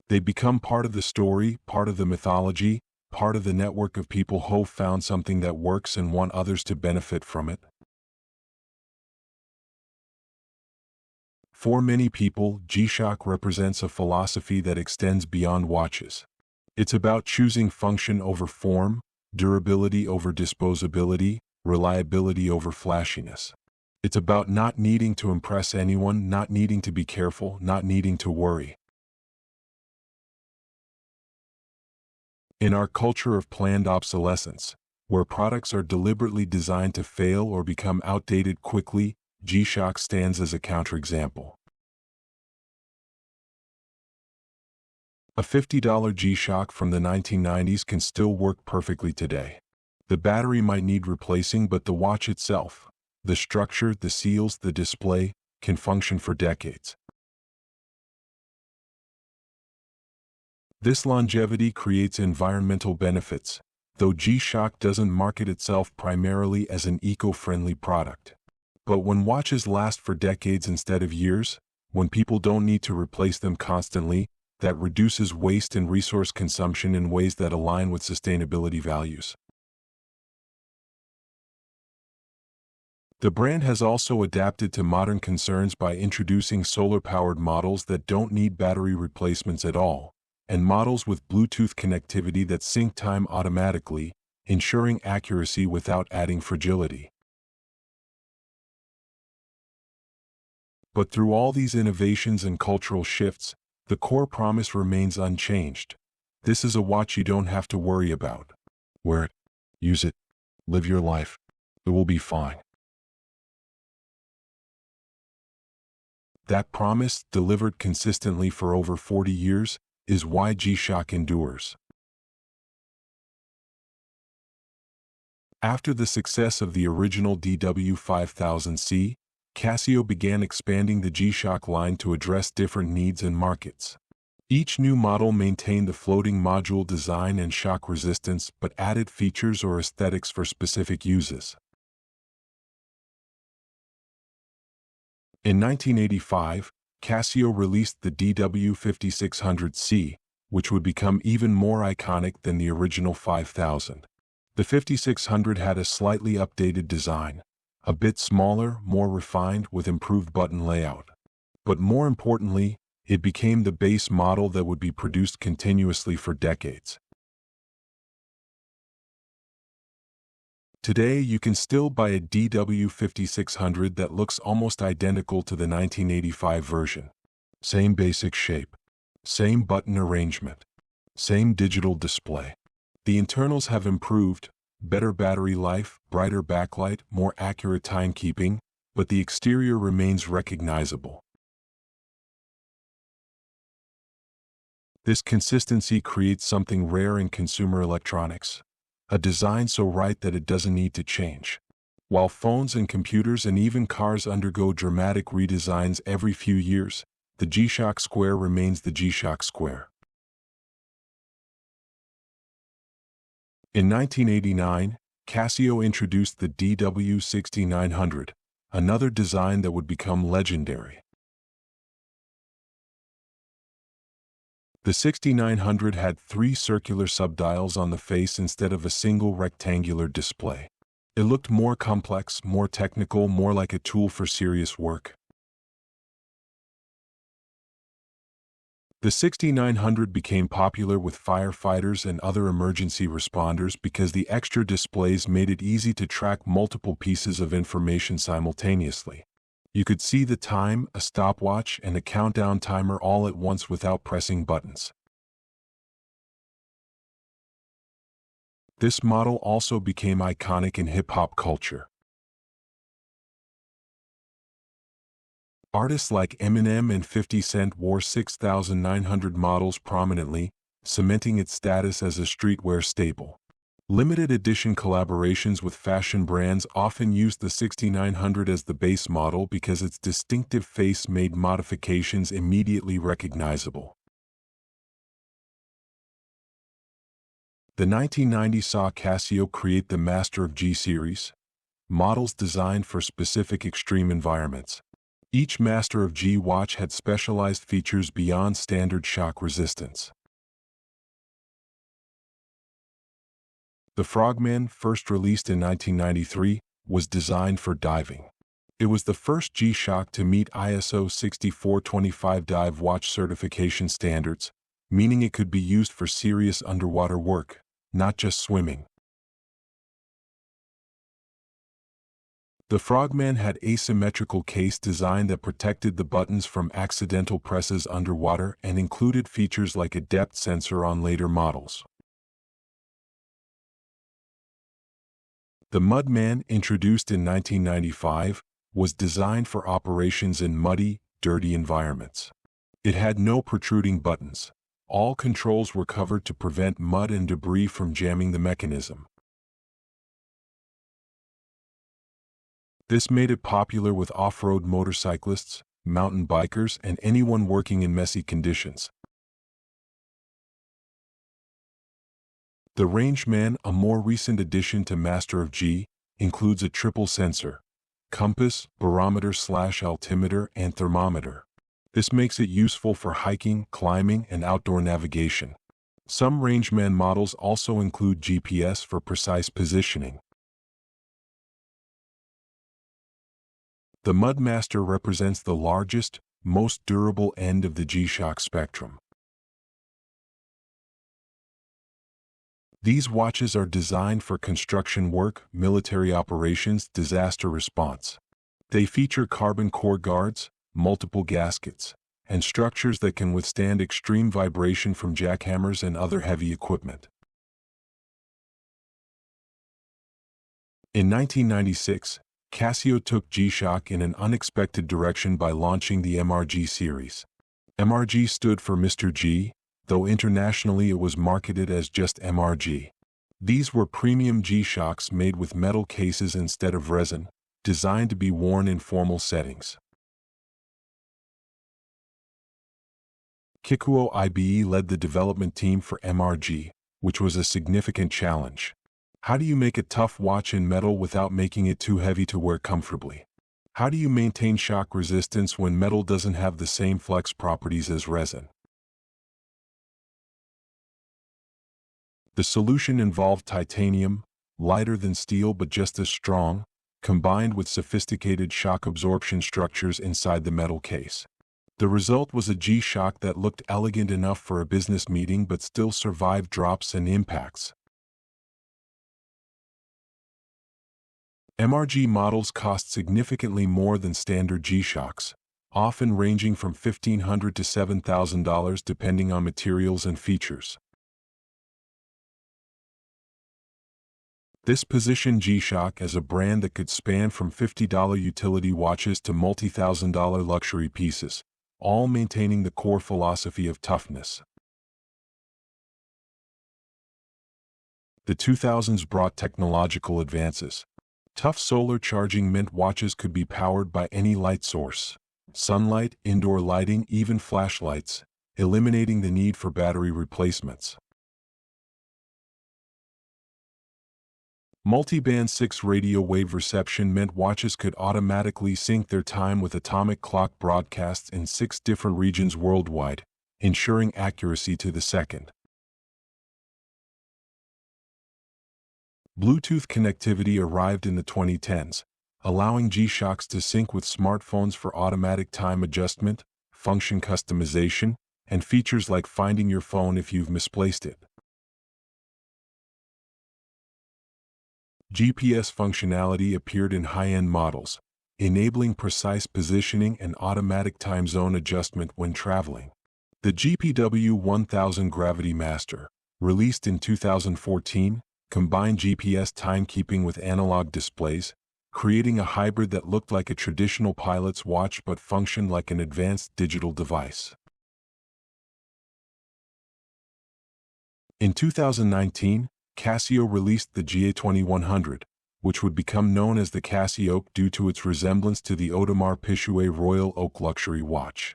They become part of the story, part of the mythology, part of the network of people who found something that works and want others to benefit from it. For many people, G-Shock represents a philosophy that extends beyond watches. It's about choosing function over form, durability over disposability, reliability over flashiness. It's about not needing to impress anyone, not needing to be careful, not needing to worry. In our culture of planned obsolescence, where products are deliberately designed to fail or become outdated quickly, G-Shock stands as a counterexample. A $50 G-Shock from the 1990s can still work perfectly today. The battery might need replacing, but the watch itself, the structure, the seals, the display, can function for decades. This longevity creates environmental benefits, though G-Shock doesn't market itself primarily as an eco-friendly product. But when watches last for decades instead of years, when people don't need to replace them constantly, that reduces waste and resource consumption in ways that align with sustainability values. The brand has also adapted to modern concerns by introducing solar-powered models that don't need battery replacements at all, and models with Bluetooth connectivity that sync time automatically, ensuring accuracy without adding fragility. But through all these innovations and cultural shifts, the core promise remains unchanged. This is a watch you don't have to worry about. Wear it, use it, live your life. It will be fine. That promise, delivered consistently for over 40 years, is why G-Shock endures. After the success of the original DW5000C, Casio began expanding the G-Shock line to address different needs and markets. Each new model maintained the floating module design and shock resistance, but added features or aesthetics for specific uses. In 1985, Casio released the DW5600C, which would become even more iconic than the original 5000. The 5600 had a slightly updated design, a bit smaller, more refined, with improved button layout. But more importantly, it became the base model that would be produced continuously for decades. Today, you can still buy a DW5600 that looks almost identical to the 1985 version. Same basic shape, same button arrangement, same digital display. The internals have improved, better battery life, brighter backlight, more accurate timekeeping, but the exterior remains recognizable. This consistency creates something rare in consumer electronics. A design so right that it doesn't need to change. While phones and computers and even cars undergo dramatic redesigns every few years, the G-Shock Square remains the G-Shock Square. In 1989, Casio introduced the DW6900, another design that would become legendary. The 6900 had 3 circular subdials on the face instead of a single rectangular display. It looked more complex, more technical, more like a tool for serious work. The 6900 became popular with firefighters and other emergency responders because the extra displays made it easy to track multiple pieces of information simultaneously. You could see the time, a stopwatch, and a countdown timer all at once without pressing buttons. This model also became iconic in hip-hop culture. Artists like Eminem and 50 Cent wore 6900 models prominently, cementing its status as a streetwear staple. Limited edition collaborations with fashion brands often used the 6900 as the base model because its distinctive face made modifications immediately recognizable. The 1990s saw Casio create the Master of G series, models designed for specific extreme environments. Each Master of G watch had specialized features beyond standard shock resistance. The Frogman, first released in 1993, was designed for diving. It was the first G-Shock to meet ISO 6425 dive watch certification standards, meaning it could be used for serious underwater work, not just swimming. The Frogman had asymmetrical case design that protected the buttons from accidental presses underwater and included features like a depth sensor on later models. The Mudman, introduced in 1995, was designed for operations in muddy, dirty environments. It had no protruding buttons. All controls were covered to prevent mud and debris from jamming the mechanism. This made it popular with off-road motorcyclists, mountain bikers, and anyone working in messy conditions. The Rangeman, a more recent addition to Master of G, includes a triple sensor: compass, barometer/altimeter, and thermometer. This makes it useful for hiking, climbing, and outdoor navigation. Some Rangeman models also include GPS for precise positioning. The Mudmaster represents the largest, most durable end of the G-Shock spectrum. These watches are designed for construction work, military operations, disaster response. They feature carbon core guards, multiple gaskets, and structures that can withstand extreme vibration from jackhammers and other heavy equipment. In 1996, Casio took G-Shock in an unexpected direction by launching the MRG series. MRG stood for Mr. G, though internationally it was marketed as just MRG. These were premium G-Shocks made with metal cases instead of resin, designed to be worn in formal settings. Kikuo Ibe led the development team for MRG, which was a significant challenge. How do you make a tough watch in metal without making it too heavy to wear comfortably? How do you maintain shock resistance when metal doesn't have the same flex properties as resin? The solution involved titanium, lighter than steel but just as strong, combined with sophisticated shock absorption structures inside the metal case. The result was a G-Shock that looked elegant enough for a business meeting but still survived drops and impacts. MRG models cost significantly more than standard G-Shocks, often ranging from $1,500 to $7,000 depending on materials and features. This positioned G-Shock as a brand that could span from $50 utility watches to multi-thousand-dollar luxury pieces, all maintaining the core philosophy of toughness. The 2000s brought technological advances. Tough solar charging meant watches could be powered by any light source: sunlight, indoor lighting, even flashlights, eliminating the need for battery replacements. Multi-band 6 radio wave reception meant watches could automatically sync their time with atomic clock broadcasts in 6 different regions worldwide, ensuring accuracy to the second. Bluetooth connectivity arrived in the 2010s, allowing G-Shocks to sync with smartphones for automatic time adjustment, function customization, and features like finding your phone if you've misplaced it. GPS functionality appeared in high-end models, enabling precise positioning and automatic time zone adjustment when traveling. The GPW 1000 Gravity Master, released in 2014, combined GPS timekeeping with analog displays, creating a hybrid that looked like a traditional pilot's watch but functioned like an advanced digital device. In 2019, Casio released the GA2100, which would become known as the Casio due to its resemblance to the Audemars Piguet Royal Oak luxury watch.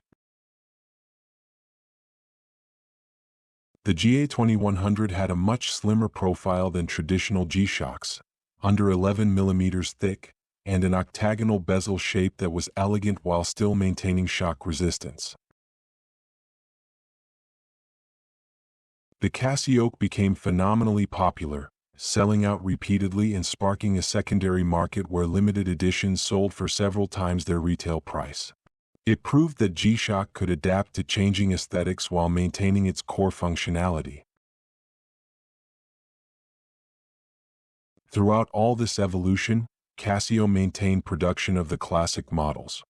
The GA2100 had a much slimmer profile than traditional G-Shocks, under 11 millimeters thick, and an octagonal bezel shape that was elegant while still maintaining shock resistance. The Casio became phenomenally popular, selling out repeatedly and sparking a secondary market where limited editions sold for several times their retail price. It proved that G-Shock could adapt to changing aesthetics while maintaining its core functionality. Throughout all this evolution, Casio maintained production of the classic models.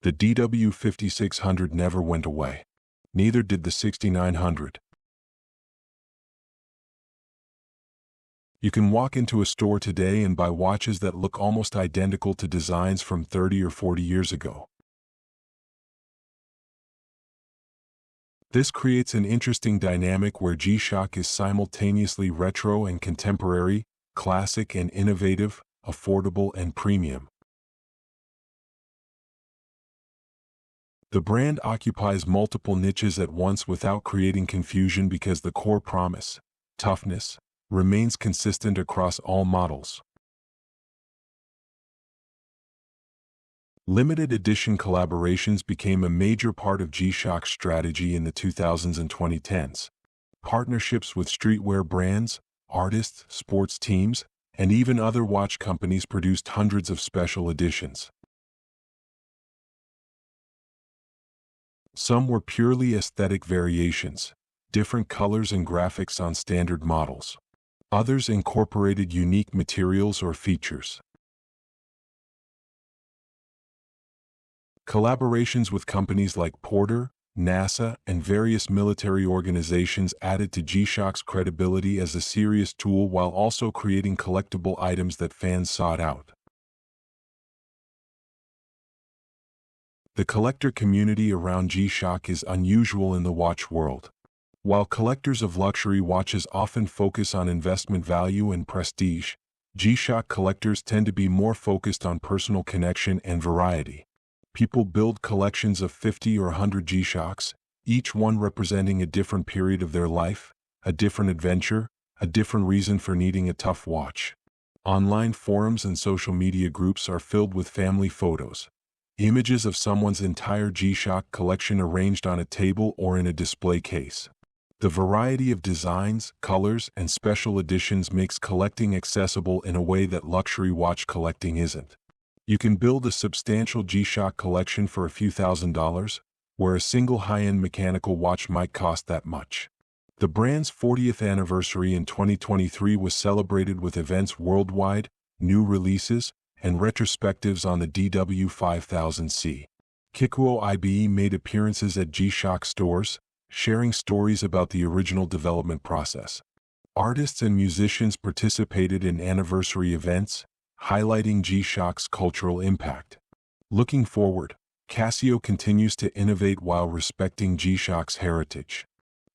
The DW5600 never went away. Neither did the 6900. You can walk into a store today and buy watches that look almost identical to designs from 30 or 40 years ago. This creates an interesting dynamic where G-Shock is simultaneously retro and contemporary, classic and innovative, affordable and premium. The brand occupies multiple niches at once without creating confusion because the core promise, toughness, remains consistent across all models. Limited edition collaborations became a major part of G-Shock's strategy in the 2000s and 2010s. Partnerships with streetwear brands, artists, sports teams, and even other watch companies produced hundreds of special editions. Some were purely aesthetic variations, different colors and graphics on standard models. Others incorporated unique materials or features. Collaborations with companies like Porter, NASA, and various military organizations added to G-Shock's credibility as a serious tool while also creating collectible items that fans sought out. The collector community around G-Shock is unusual in the watch world. While collectors of luxury watches often focus on investment value and prestige, G-Shock collectors tend to be more focused on personal connection and variety. People build collections of 50 or 100 G-Shocks, each one representing a different period of their life, a different adventure, a different reason for needing a tough watch. Online forums and social media groups are filled with family photos, images of someone's entire G-Shock collection arranged on a table or in a display case. The variety of designs, colors, and special editions makes collecting accessible in a way that luxury watch collecting isn't. You can build a substantial G-Shock collection for a few $1,000s, where a single high-end mechanical watch might cost that much. The brand's 40th anniversary in 2023 was celebrated with events worldwide, new releases, and retrospectives on the DW5000C. Kikuo Ibe made appearances at G-Shock stores, sharing stories about the original development process. Artists and musicians participated in anniversary events, highlighting G-Shock's cultural impact. Looking forward, Casio continues to innovate while respecting G-Shock's heritage.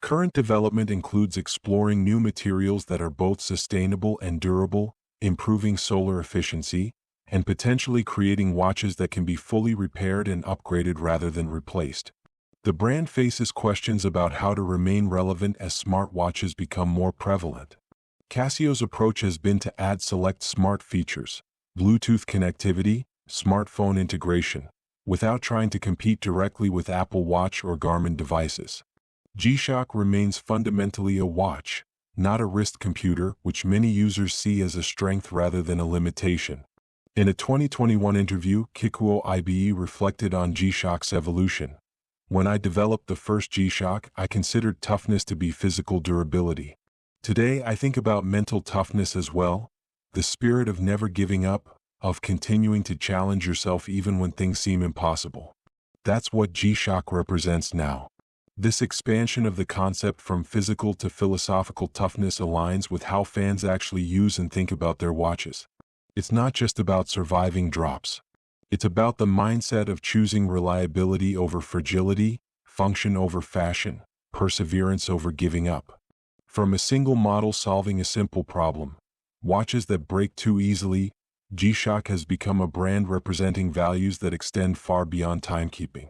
Current development includes exploring new materials that are both sustainable and durable, improving solar efficiency, and potentially creating watches that can be fully repaired and upgraded rather than replaced. The brand faces questions about how to remain relevant as smartwatches become more prevalent. Casio's approach has been to add select smart features, Bluetooth connectivity, smartphone integration, without trying to compete directly with Apple Watch or Garmin devices. G-Shock remains fundamentally a watch, not a wrist computer, which many users see as a strength rather than a limitation. In a 2021 interview, Kikuo Ibe reflected on G-Shock's evolution. When I developed the first G-Shock, I considered toughness to be physical durability. Today, I think about mental toughness as well, the spirit of never giving up, of continuing to challenge yourself even when things seem impossible. That's what G-Shock represents now. This expansion of the concept from physical to philosophical toughness aligns with how fans actually use and think about their watches. It's not just about surviving drops. It's about the mindset of choosing reliability over fragility, function over fashion, perseverance over giving up. From a single model solving a simple problem, watches that break too easily, G-Shock has become a brand representing values that extend far beyond timekeeping.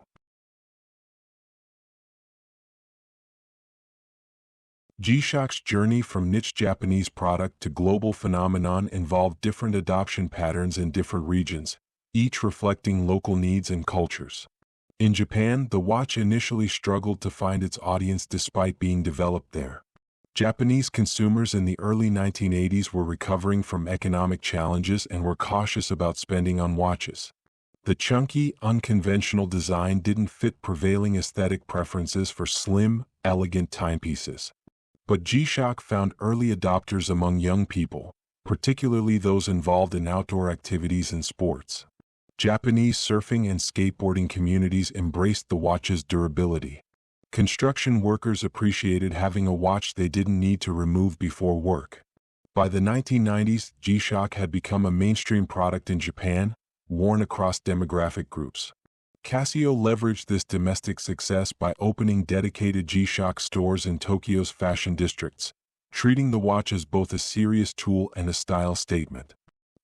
G-Shock's journey from niche Japanese product to global phenomenon involved different adoption patterns in different regions, each reflecting local needs and cultures. In Japan, the watch initially struggled to find its audience despite being developed there. Japanese consumers in the early 1980s were recovering from economic challenges and were cautious about spending on watches. The chunky, unconventional design didn't fit prevailing aesthetic preferences for slim, elegant timepieces. But G-Shock found early adopters among young people, particularly those involved in outdoor activities and sports. Japanese surfing and skateboarding communities embraced the watch's durability. Construction workers appreciated having a watch they didn't need to remove before work. By the 1990s, G-Shock had become a mainstream product in Japan, worn across demographic groups. Casio leveraged this domestic success by opening dedicated G-Shock stores in Tokyo's fashion districts, treating the watch as both a serious tool and a style statement.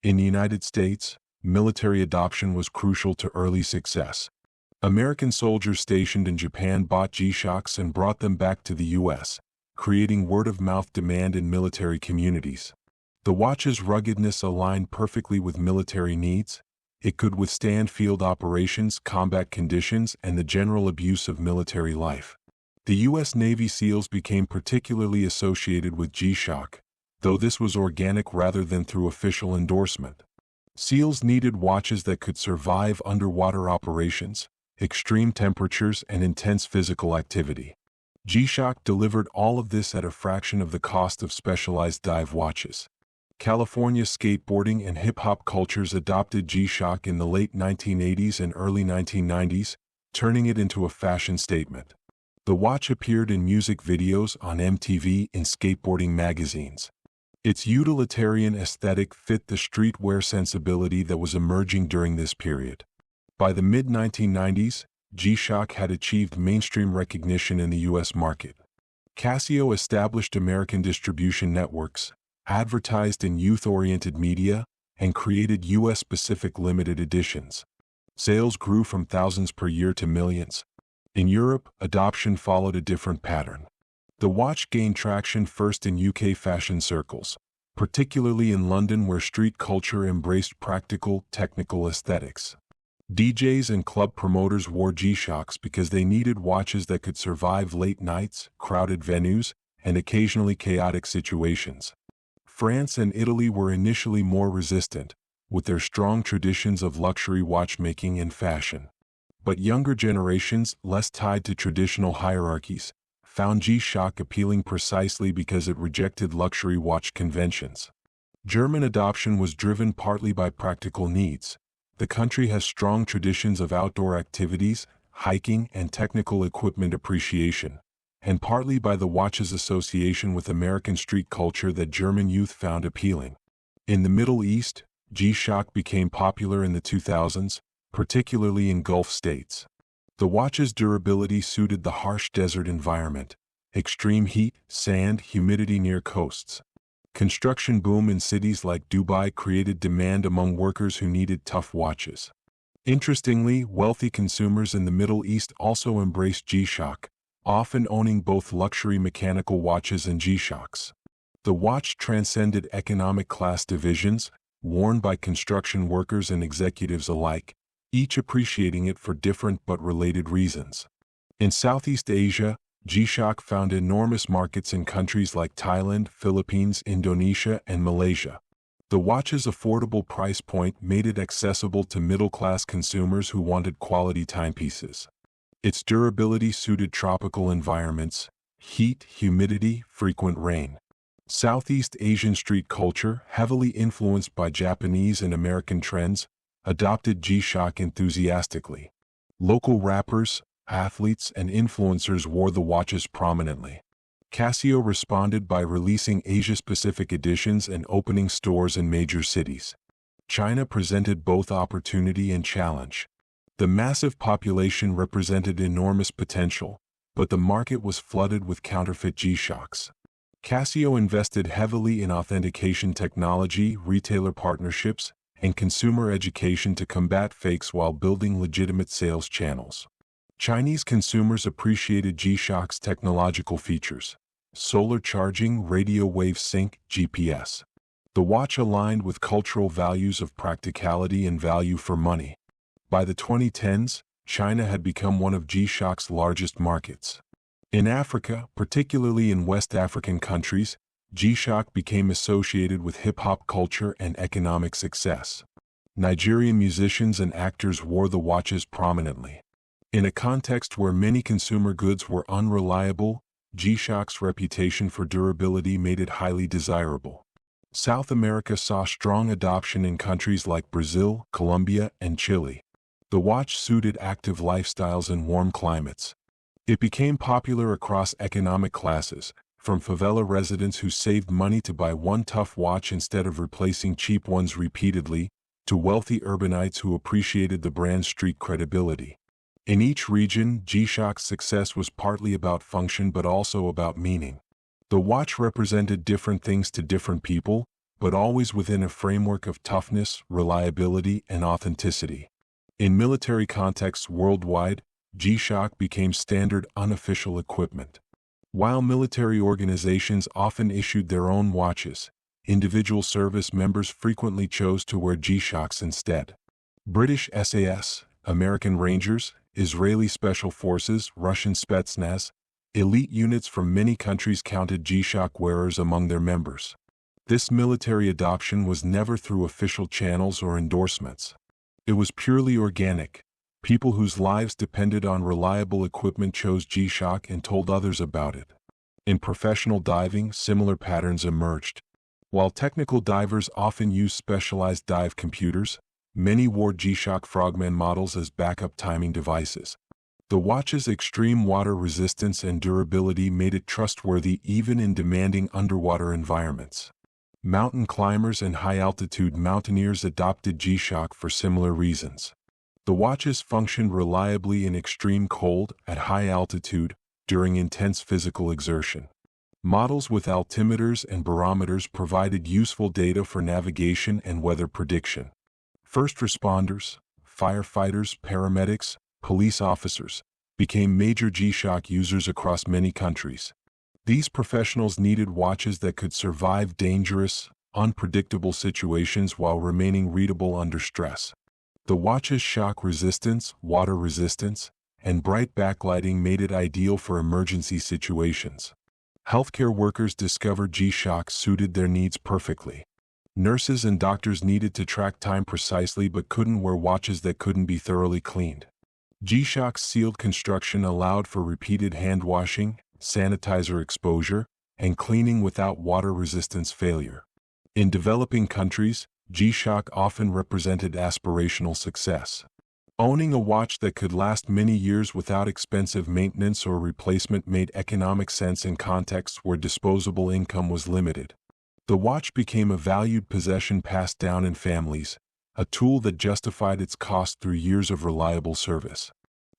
In the United States, military adoption was crucial to early success. American soldiers stationed in Japan bought G-Shocks and brought them back to the U.S., creating word-of-mouth demand in military communities. The watch's ruggedness aligned perfectly with military needs. It could withstand field operations, combat conditions, and the general abuse of military life. The U.S. Navy SEALs became particularly associated with G-Shock, though this was organic rather than through official endorsement. SEALs needed watches that could survive underwater operations, extreme temperatures, and intense physical activity. G-Shock delivered all of this at a fraction of the cost of specialized dive watches. California skateboarding and hip-hop cultures adopted G-Shock in the late 1980s and early 1990s, turning it into a fashion statement. The watch appeared in music videos on MTV and skateboarding magazines. Its utilitarian aesthetic fit the streetwear sensibility that was emerging during this period. By the mid-1990s, G-Shock had achieved mainstream recognition in the U.S. market. Casio established American distribution networks, advertised in youth-oriented media, and created U.S.-specific limited editions. Sales grew from thousands per year to millions. In Europe, adoption followed a different pattern. The watch gained traction first in UK fashion circles, particularly in London where street culture embraced practical, technical aesthetics. DJs and club promoters wore G-Shocks because they needed watches that could survive late nights, crowded venues, and occasionally chaotic situations. France and Italy were initially more resistant, with their strong traditions of luxury watchmaking and fashion. But younger generations, less tied to traditional hierarchies, found G-Shock appealing precisely because it rejected luxury watch conventions. German adoption was driven partly by practical needs. The country has strong traditions of outdoor activities, hiking, and technical equipment appreciation, and partly by the watch's association with American street culture that German youth found appealing. In the Middle East, G-Shock became popular in the 2000s, particularly in Gulf states. The watch's durability suited the harsh desert environment, extreme heat, sand, humidity near coasts. Construction boom in cities like Dubai created demand among workers who needed tough watches. Interestingly, wealthy consumers in the Middle East also embraced G-Shock, often owning both luxury mechanical watches and G-Shocks. The watch transcended economic class divisions, worn by construction workers and executives alike, each appreciating it for different but related reasons. In Southeast Asia, G-Shock found enormous markets in countries like Thailand, Philippines, Indonesia, and Malaysia. The watch's affordable price point made it accessible to middle-class consumers who wanted quality timepieces. Its durability suited tropical environments, heat, humidity, frequent rain. Southeast Asian street culture, heavily influenced by Japanese and American trends, adopted G-Shock enthusiastically. Local rappers, athletes, and influencers wore the watches prominently. Casio responded by releasing Asia-specific editions and opening stores in major cities. China presented both opportunity and challenge. The massive population represented enormous potential, but the market was flooded with counterfeit G-Shocks. Casio invested heavily in authentication technology, retailer partnerships, and consumer education to combat fakes while building legitimate sales channels. Chinese consumers appreciated G-Shock's technological features. solar charging, radio wave sync, GPS. The watch aligned with cultural values of practicality and value for money. By the 2010s, China had become one of G-Shock's largest markets. In Africa, particularly in West African countries, G-Shock became associated with hip-hop culture and economic success. Nigerian musicians and actors wore the watches prominently. In a context where many consumer goods were unreliable, G-Shock's reputation for durability made it highly desirable. South America saw strong adoption in countries like Brazil, Colombia, and Chile. The watch suited active lifestyles in warm climates. It became popular across economic classes, from favela residents who saved money to buy one tough watch instead of replacing cheap ones repeatedly, to wealthy urbanites who appreciated the brand's street credibility. In each region, G-Shock's success was partly about function but also about meaning. The watch represented different things to different people, but always within a framework of toughness, reliability, and authenticity. In military contexts worldwide, G-Shock became standard unofficial equipment. While military organizations often issued their own watches, individual service members frequently chose to wear G-Shocks instead. British SAS, American Rangers, Israeli Special Forces, Russian Spetsnaz, elite units from many countries counted G-Shock wearers among their members. This military adoption was never through official channels or endorsements. It was purely organic. People whose lives depended on reliable equipment chose G-Shock and told others about it. In professional diving, similar patterns emerged. While technical divers often used specialized dive computers, many wore G-Shock Frogman models as backup timing devices. The watch's extreme water resistance and durability made it trustworthy even in demanding underwater environments. Mountain climbers and high-altitude mountaineers adopted G-Shock for similar reasons. The watches functioned reliably in extreme cold, at high altitude, during intense physical exertion. Models with altimeters and barometers provided useful data for navigation and weather prediction. First responders, firefighters, paramedics, police officers became major G-Shock users across many countries. These professionals needed watches that could survive dangerous, unpredictable situations while remaining readable under stress. The watch's shock resistance, water resistance, and bright backlighting made it ideal for emergency situations. Healthcare workers discovered G-Shock suited their needs perfectly. Nurses and doctors needed to track time precisely but couldn't wear watches that couldn't be thoroughly cleaned. G-Shock's sealed construction allowed for repeated hand washing, sanitizer exposure, and cleaning without water resistance failure. In developing countries, G-Shock often represented aspirational success. Owning a watch that could last many years without expensive maintenance or replacement made economic sense in contexts where disposable income was limited. The watch became a valued possession passed down in families, a tool that justified its cost through years of reliable service.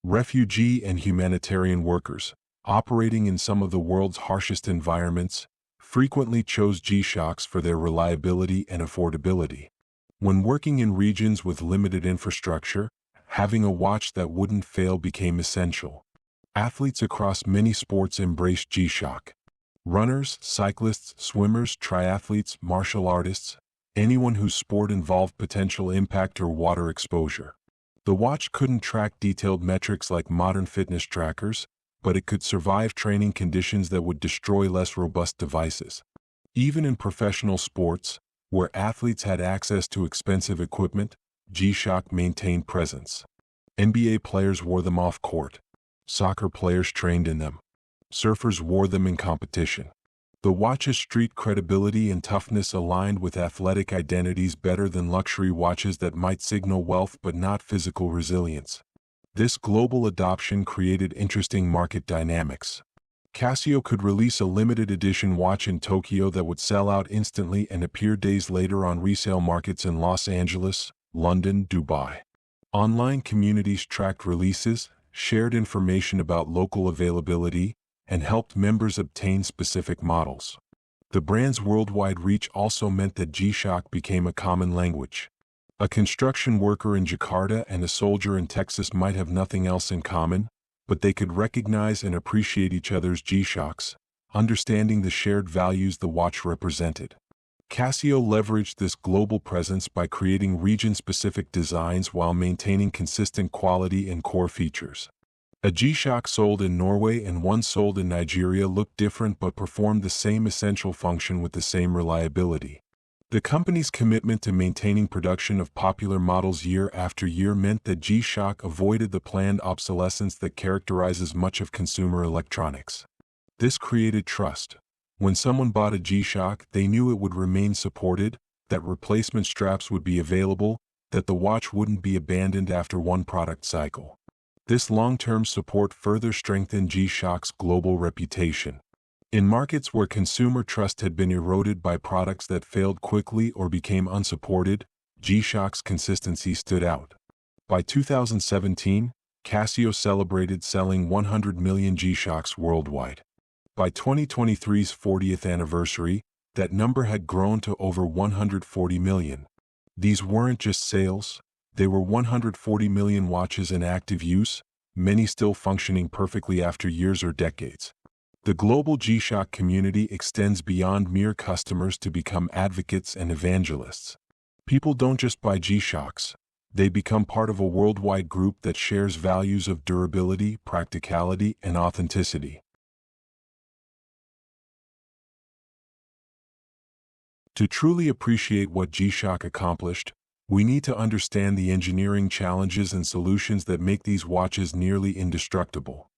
Refugee and humanitarian workers, operating in some of the world's harshest environments, frequently chose G-Shocks for their reliability and affordability. When working in regions with limited infrastructure, having a watch that wouldn't fail became essential. Athletes across many sports embraced G-Shock. Runners, cyclists, swimmers, triathletes, martial artists, anyone whose sport involved potential impact or water exposure. The watch couldn't track detailed metrics like modern fitness trackers, but it could survive training conditions that would destroy less robust devices. Even in professional sports, where athletes had access to expensive equipment, G-Shock maintained presence. NBA players wore them off-court. Soccer players trained in them. Surfers wore them in competition. The watch's street credibility and toughness aligned with athletic identities better than luxury watches that might signal wealth but not physical resilience. This global adoption created interesting market dynamics. Casio could release a limited edition watch in Tokyo that would sell out instantly and appear days later on resale markets in Los Angeles, London, Dubai. Online communities tracked releases, shared information about local availability, and helped members obtain specific models. The brand's worldwide reach also meant that G-Shock became a common language. A construction worker in Jakarta and a soldier in Texas might have nothing else in common, but they could recognize and appreciate each other's G-Shocks, understanding the shared values the watch represented. Casio leveraged this global presence by creating region-specific designs while maintaining consistent quality and core features. A G-Shock sold in Norway and one sold in Nigeria looked different but performed the same essential function with the same reliability. The company's commitment to maintaining production of popular models year after year meant that G-Shock avoided the planned obsolescence that characterizes much of consumer electronics. This created trust. When someone bought a G-Shock, they knew it would remain supported, that replacement straps would be available, that the watch wouldn't be abandoned after one product cycle. This long-term support further strengthened G-Shock's global reputation. In markets where consumer trust had been eroded by products that failed quickly or became unsupported, G-Shock's consistency stood out. By 2017, Casio celebrated selling 100 million G-Shocks worldwide. By 2023's 40th anniversary, that number had grown to over 140 million. These weren't just sales, they were 140 million watches in active use, many still functioning perfectly after years or decades. The global G-Shock community extends beyond mere customers to become advocates and evangelists. People don't just buy G-Shocks, they become part of a worldwide group that shares values of durability, practicality, and authenticity. To truly appreciate what G-Shock accomplished, we need to understand the engineering challenges and solutions that make these watches nearly indestructible.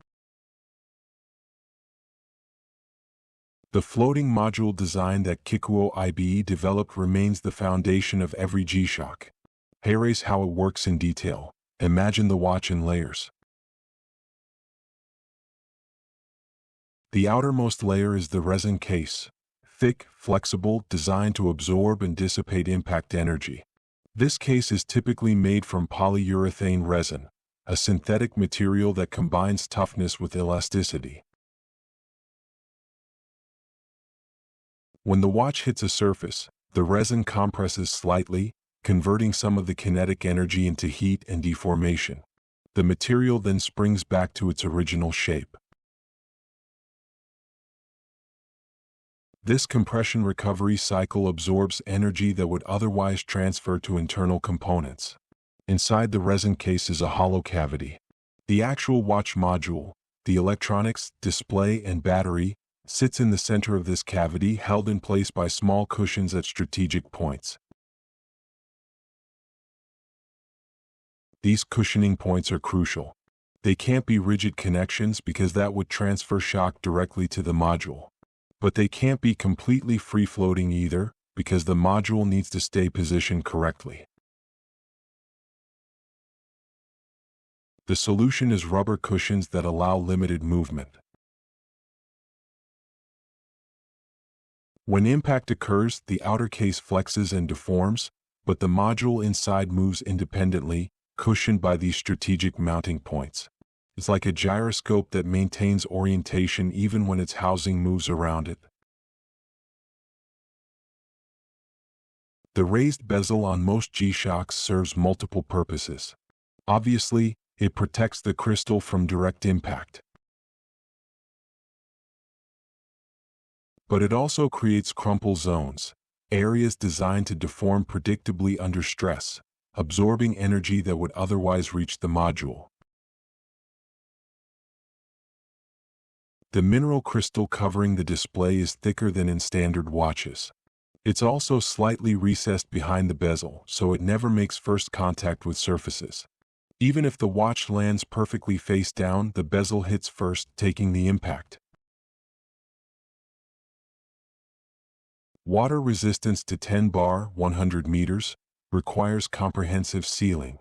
The floating module design that Kikuo Ibe developed remains the foundation of every G-Shock. Here's how it works in detail. Imagine the watch in layers. The outermost layer is the resin case, thick, flexible, designed to absorb and dissipate impact energy. This case is typically made from polyurethane resin, a synthetic material that combines toughness with elasticity. When the watch hits a surface, the resin compresses slightly, converting some of the kinetic energy into heat and deformation. The material then springs back to its original shape. This compression recovery cycle absorbs energy that would otherwise transfer to internal components. Inside the resin case is a hollow cavity. The actual watch module, the electronics, display, and battery, sits in the center of this cavity, held in place by small cushions at strategic points. These cushioning points are crucial. They can't be rigid connections because that would transfer shock directly to the module. But they can't be completely free-floating either, because the module needs to stay positioned correctly. The solution is rubber cushions that allow limited movement. When impact occurs, the outer case flexes and deforms, but the module inside moves independently, cushioned by these strategic mounting points. It's like a gyroscope that maintains orientation even when its housing moves around it. The raised bezel on most G-Shocks serves multiple purposes. Obviously, it protects the crystal from direct impact. But it also creates crumple zones, areas designed to deform predictably under stress, absorbing energy that would otherwise reach the module. The mineral crystal covering the display is thicker than in standard watches. It's also slightly recessed behind the bezel, so it never makes first contact with surfaces. Even if the watch lands perfectly face down, the bezel hits first, taking the impact. Water resistance to 10 bar, 100 meters, requires comprehensive sealing.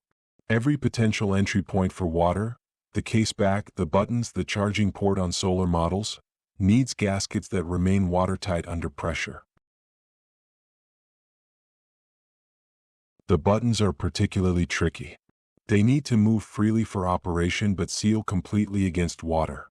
Every potential entry point for water, the case back, the buttons, the charging port on solar models, needs gaskets that remain watertight under pressure. The buttons are particularly tricky. They need to move freely for operation but seal completely against water.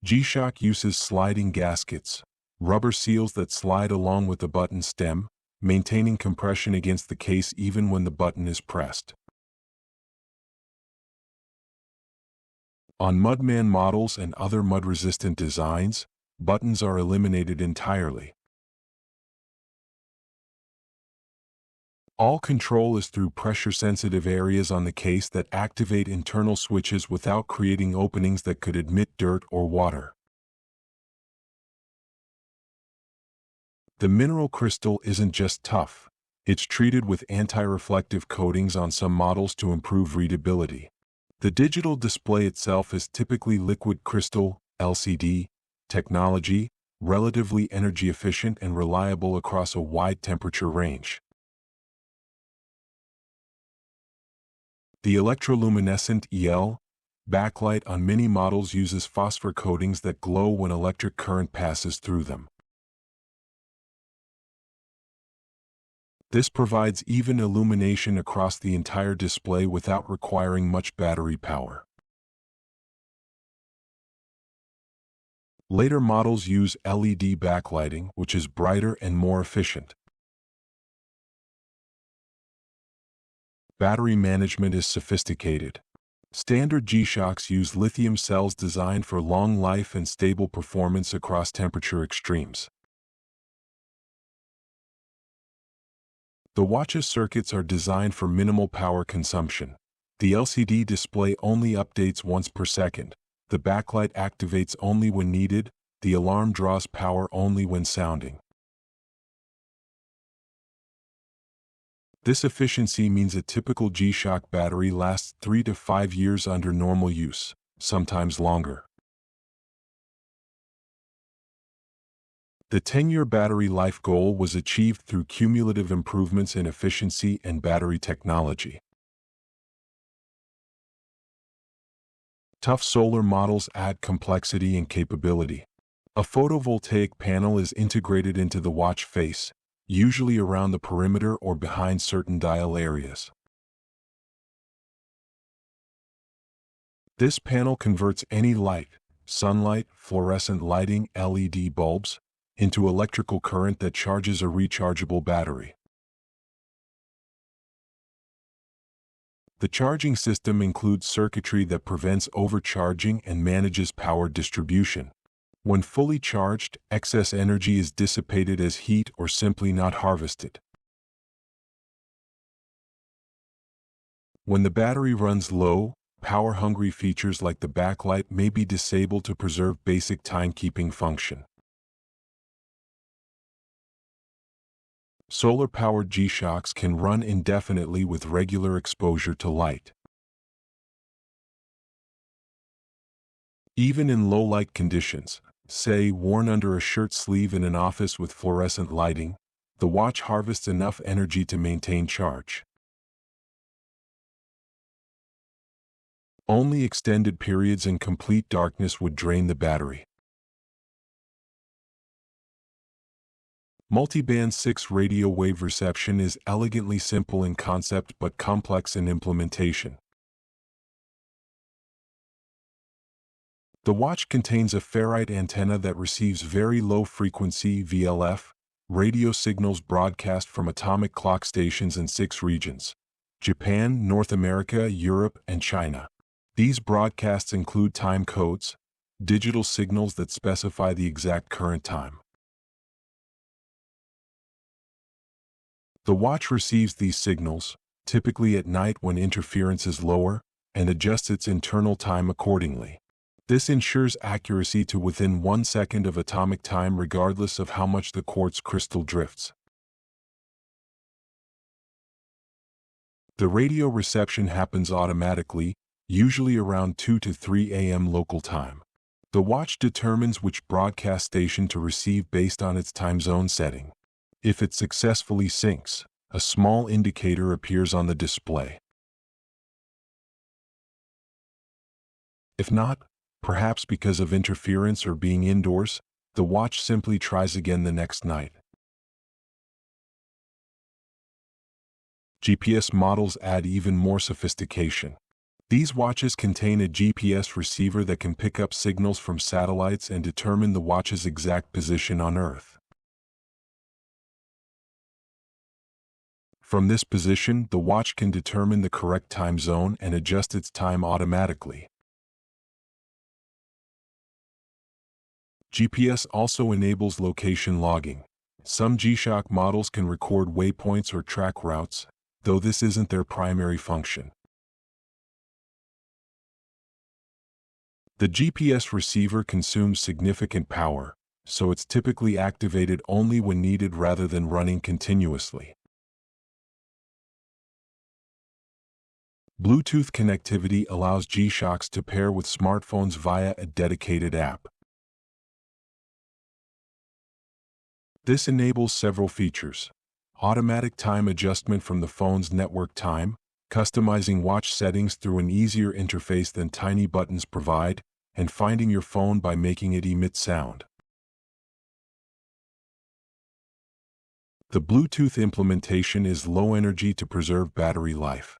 G-Shock uses sliding gaskets, rubber seals that slide along with the button stem, maintaining compression against the case even when the button is pressed. On Mudman models and other mud-resistant designs, buttons are eliminated entirely. All control is through pressure-sensitive areas on the case that activate internal switches without creating openings that could admit dirt or water. The mineral crystal isn't just tough. It's treated with anti-reflective coatings on some models to improve readability. The digital display itself is typically liquid crystal, LCD, technology, relatively energy efficient and reliable across a wide temperature range. The electroluminescent EL backlight on many models uses phosphor coatings that glow when electric current passes through them. This provides even illumination across the entire display without requiring much battery power. Later models use LED backlighting, which is brighter and more efficient. Battery management is sophisticated. Standard G-Shocks use lithium cells designed for long life and stable performance across temperature extremes. The watch's circuits are designed for minimal power consumption. The LCD display only updates once per second. The backlight activates only when needed. The alarm draws power only when sounding. This efficiency means a typical G-Shock battery lasts 3 to 5 years under normal use, sometimes longer. The 10-year battery life goal was achieved through cumulative improvements in efficiency and battery technology. Tough solar models add complexity and capability. A photovoltaic panel is integrated into the watch face, usually around the perimeter or behind certain dial areas. This panel converts any light, sunlight, fluorescent lighting, LED bulbs, into electrical current that charges a rechargeable battery. The charging system includes circuitry that prevents overcharging and manages power distribution. When fully charged, excess energy is dissipated as heat or simply not harvested. When the battery runs low, power-hungry features like the backlight may be disabled to preserve basic timekeeping function. Solar-powered G-Shocks can run indefinitely with regular exposure to light. Even in low-light conditions, say worn under a shirt sleeve in an office with fluorescent lighting, the watch harvests enough energy to maintain charge. Only extended periods in complete darkness would drain the battery. Multiband 6 radio wave reception is elegantly simple in concept but complex in implementation. The watch contains a ferrite antenna that receives very low-frequency VLF radio signals broadcast from atomic clock stations in 6 regions: Japan, North America, Europe, and China. These broadcasts include time codes, digital signals that specify the exact current time. The watch receives these signals, typically at night when interference is lower, and adjusts its internal time accordingly. This ensures accuracy to within 1 second of atomic time regardless of how much the quartz crystal drifts. The radio reception happens automatically, usually around 2 to 3 a.m. local time. The watch determines which broadcast station to receive based on its time zone setting. If it successfully syncs, a small indicator appears on the display. If not, perhaps because of interference or being indoors, the watch simply tries again the next night. GPS models add even more sophistication. These watches contain a GPS receiver that can pick up signals from satellites and determine the watch's exact position on Earth. From this position, the watch can determine the correct time zone and adjust its time automatically. GPS also enables location logging. Some G-Shock models can record waypoints or track routes, though this isn't their primary function. The GPS receiver consumes significant power, so it's typically activated only when needed rather than running continuously. Bluetooth connectivity allows G-Shocks to pair with smartphones via a dedicated app. This enables several features: automatic time adjustment from the phone's network time, customizing watch settings through an easier interface than tiny buttons provide, and finding your phone by making it emit sound. The Bluetooth implementation is low energy to preserve battery life.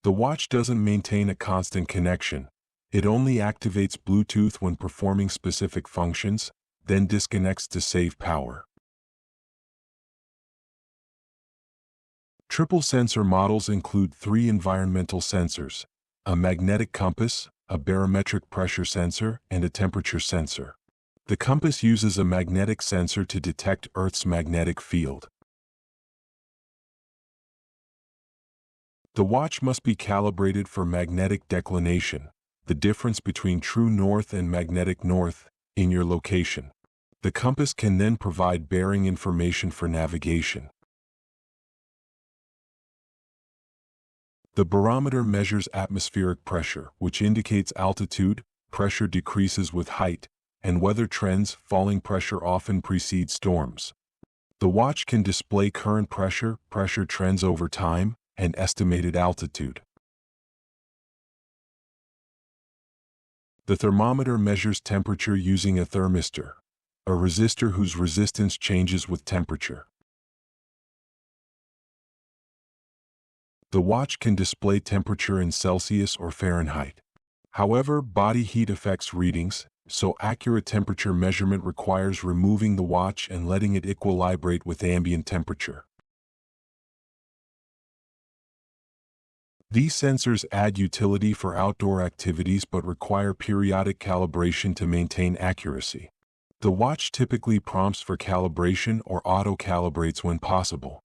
The watch doesn't maintain a constant connection. It only activates Bluetooth when performing specific functions, then disconnects to save power. Triple sensor models include 3 environmental sensors: a magnetic compass, a barometric pressure sensor, and a temperature sensor. The compass uses a magnetic sensor to detect Earth's magnetic field. The watch must be calibrated for magnetic declination, the difference between true north and magnetic north, in your location. The compass can then provide bearing information for navigation. The barometer measures atmospheric pressure, which indicates altitude. Pressure decreases with height, and weather trends. Falling pressure often precedes storms. The watch can display current pressure, pressure trends over time, and estimated altitude. The thermometer measures temperature using a thermistor, a resistor whose resistance changes with temperature. The watch can display temperature in Celsius or Fahrenheit. However, body heat affects readings, so accurate temperature measurement requires removing the watch and letting it equilibrate with ambient temperature. These sensors add utility for outdoor activities but require periodic calibration to maintain accuracy. The watch typically prompts for calibration or auto-calibrates when possible.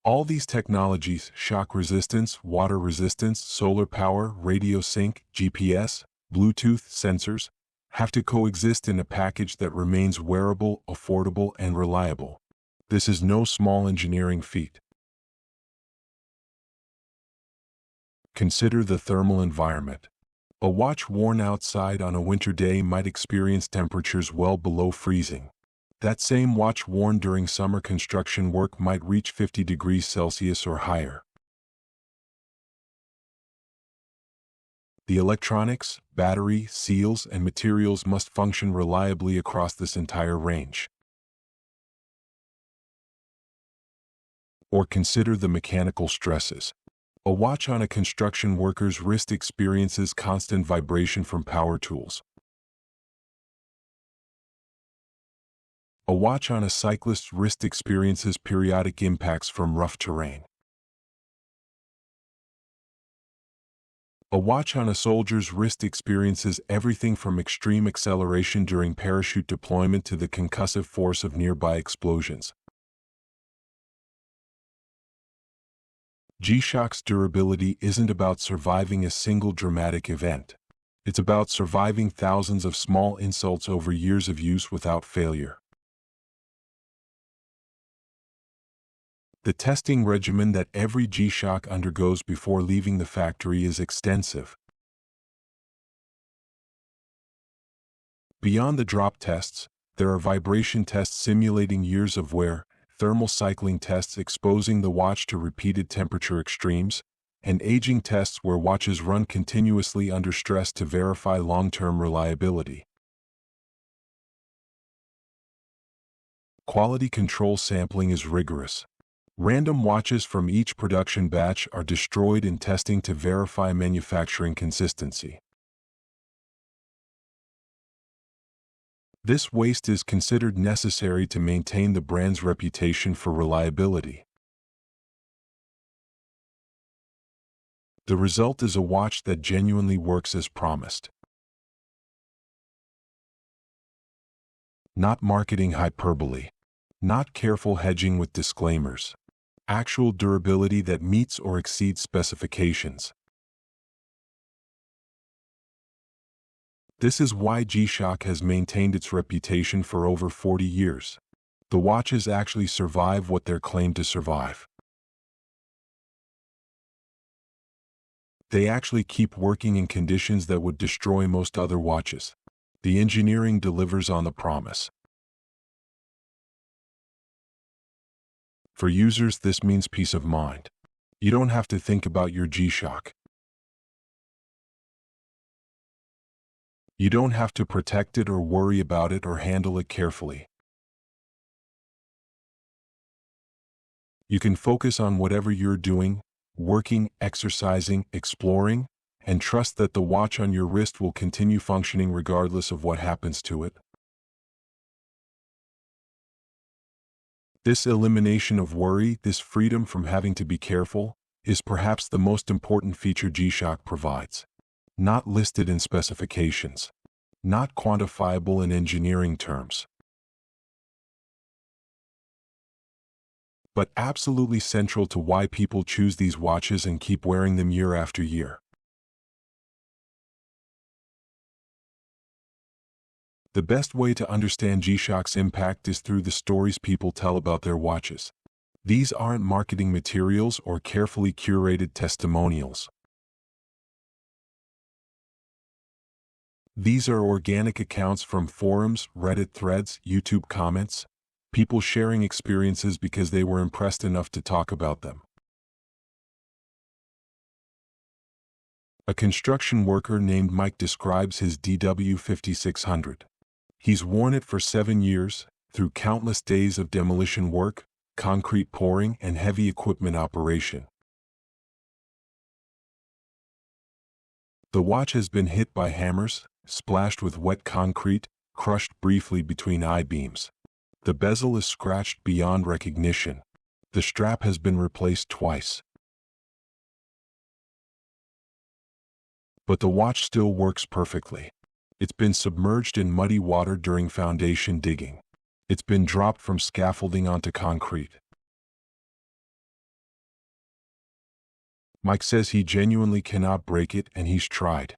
All these technologies, shock resistance, water resistance, solar power, radio sync, GPS, Bluetooth sensors, have to coexist in a package that remains wearable, affordable, and reliable. This is no small engineering feat. Consider the thermal environment. A watch worn outside on a winter day might experience temperatures well below freezing. That same watch worn during summer construction work might reach 50 degrees Celsius or higher. The electronics, battery, seals, and materials must function reliably across this entire range. Or consider the mechanical stresses. A watch on a construction worker's wrist experiences constant vibration from power tools. A watch on a cyclist's wrist experiences periodic impacts from rough terrain. A watch on a soldier's wrist experiences everything from extreme acceleration during parachute deployment to the concussive force of nearby explosions. G-Shock's durability isn't about surviving a single dramatic event. It's about surviving thousands of small insults over years of use without failure. The testing regimen that every G-Shock undergoes before leaving the factory is extensive. Beyond the drop tests, there are vibration tests simulating years of wear, thermal cycling tests exposing the watch to repeated temperature extremes, and aging tests where watches run continuously under stress to verify long-term reliability. Quality control sampling is rigorous. Random watches from each production batch are destroyed in testing to verify manufacturing consistency. This waste is considered necessary to maintain the brand's reputation for reliability. The result is a watch that genuinely works as promised. Not marketing hyperbole. Not careful hedging with disclaimers. Actual durability that meets or exceeds specifications. This is why G-Shock has maintained its reputation for over 40 years. The watches actually survive what they're claimed to survive. They actually keep working in conditions that would destroy most other watches. The engineering delivers on the promise. For users, this means peace of mind. You don't have to think about your G-Shock. You don't have to protect it or worry about it or handle it carefully. You can focus on whatever you're doing, working, exercising, exploring, and trust that the watch on your wrist will continue functioning regardless of what happens to it. This elimination of worry, this freedom from having to be careful, is perhaps the most important feature G-Shock provides. Not listed in specifications. Not quantifiable in engineering terms. But absolutely central to why people choose these watches and keep wearing them year after year. The best way to understand G-Shock's impact is through the stories people tell about their watches. These aren't marketing materials or carefully curated testimonials. These are organic accounts from forums, Reddit threads, YouTube comments, people sharing experiences because they were impressed enough to talk about them. A construction worker named Mike describes his DW 5600. He's worn it for 7 years, through countless days of demolition work, concrete pouring, and heavy equipment operation. The watch has been hit by hammers, splashed with wet concrete, crushed briefly between I-beams. The bezel is scratched beyond recognition. The strap has been replaced twice. But the watch still works perfectly. It's been submerged in muddy water during foundation digging. It's been dropped from scaffolding onto concrete. Mike says he genuinely cannot break it, and he's tried.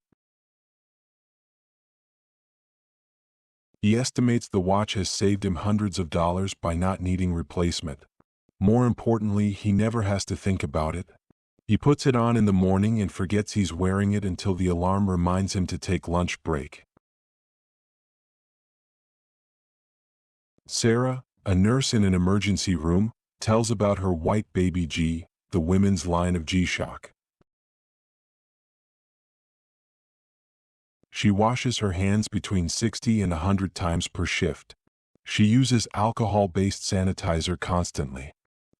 He estimates the watch has saved him hundreds of dollars by not needing replacement. More importantly, he never has to think about it. He puts it on in the morning and forgets he's wearing it until the alarm reminds him to take lunch break. Sarah, a nurse in an emergency room, tells about her white baby G, the women's line of G-Shock. She washes her hands between 60 and 100 times per shift. She uses alcohol-based sanitizer constantly.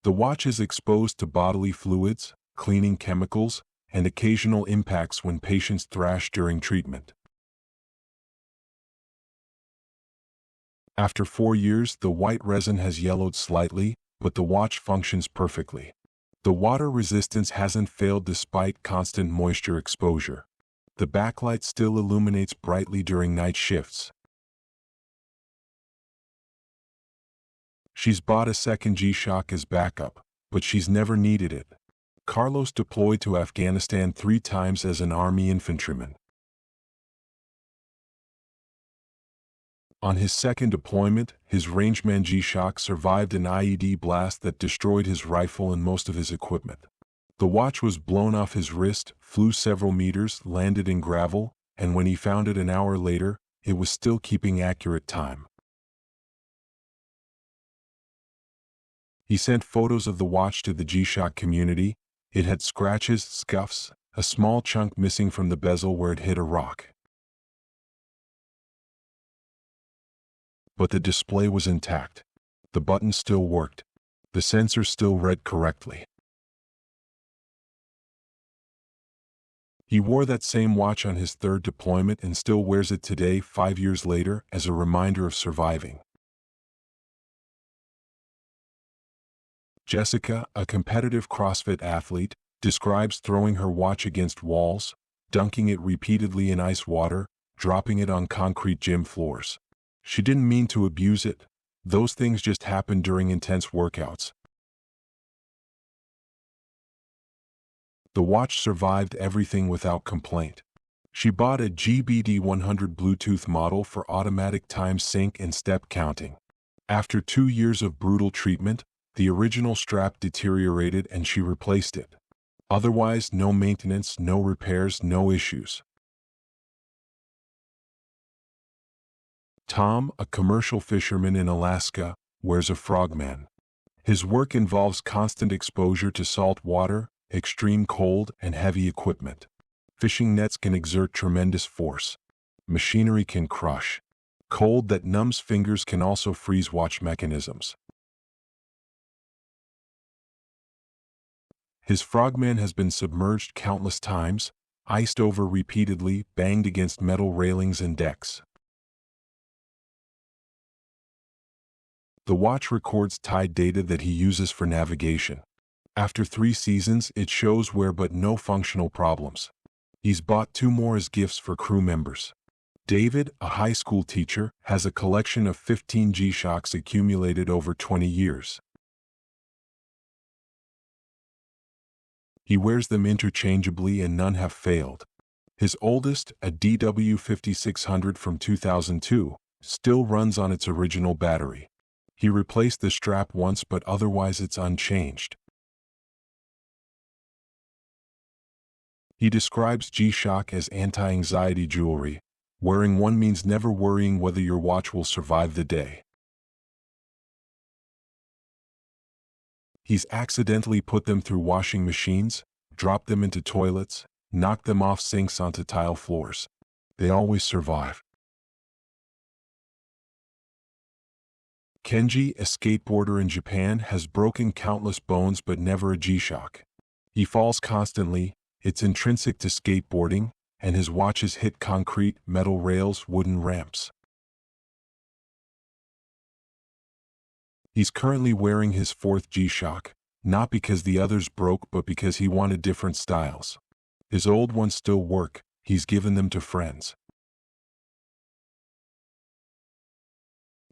The watch is exposed to bodily fluids, cleaning chemicals, and occasional impacts when patients thrash during treatment. After 4 years, the white resin has yellowed slightly, but the watch functions perfectly. The water resistance hasn't failed despite constant moisture exposure. The backlight still illuminates brightly during night shifts. She's bought a second G-Shock as backup, but she's never needed it. Carlos deployed to Afghanistan 3 times as an army infantryman. On his second deployment, his rangeman G-Shock survived an IED blast that destroyed his rifle and most of his equipment. The watch was blown off his wrist, flew several meters, landed in gravel, and when he found it an hour later, it was still keeping accurate time. He sent photos of the watch to the G-Shock community. It had scratches, scuffs, a small chunk missing from the bezel where it hit a rock. But the display was intact. The button still worked. The sensor still read correctly. He wore that same watch on his third deployment and still wears it today, 5 years later, as a reminder of surviving. Jessica, a competitive CrossFit athlete, describes throwing her watch against walls, dunking it repeatedly in ice water, dropping it on concrete gym floors. She didn't mean to abuse it. Those things just happened during intense workouts. The watch survived everything without complaint. She bought a GBD 100 Bluetooth model for automatic time sync and step counting. After 2 years of brutal treatment, the original strap deteriorated and she replaced it. Otherwise, no maintenance, no repairs, no issues. Tom, a commercial fisherman in Alaska, wears a frogman. His work involves constant exposure to salt water, extreme cold, and heavy equipment. Fishing nets can exert tremendous force. Machinery can crush. Cold that numbs fingers can also freeze watch mechanisms. His frogman has been submerged countless times, iced over repeatedly, banged against metal railings and decks. The watch records tide data that he uses for navigation. After 3 seasons, it shows wear but no functional problems. He's bought 2 more as gifts for crew members. David, a high school teacher, has a collection of 15 G-Shocks accumulated over 20 years. He wears them interchangeably and none have failed. His oldest, a DW5600 from 2002, still runs on its original battery. He replaced the strap once but otherwise it's unchanged. He describes G-Shock as anti-anxiety jewelry. Wearing one means never worrying whether your watch will survive the day. He's accidentally put them through washing machines, dropped them into toilets, knocked them off sinks onto tile floors. They always survive. Kenji, a skateboarder in Japan, has broken countless bones but never a G-Shock. He falls constantly, it's intrinsic to skateboarding, and his watches hit concrete, metal rails, wooden ramps. He's currently wearing his 4th G-Shock, not because the others broke but because he wanted different styles. His old ones still work, he's given them to friends.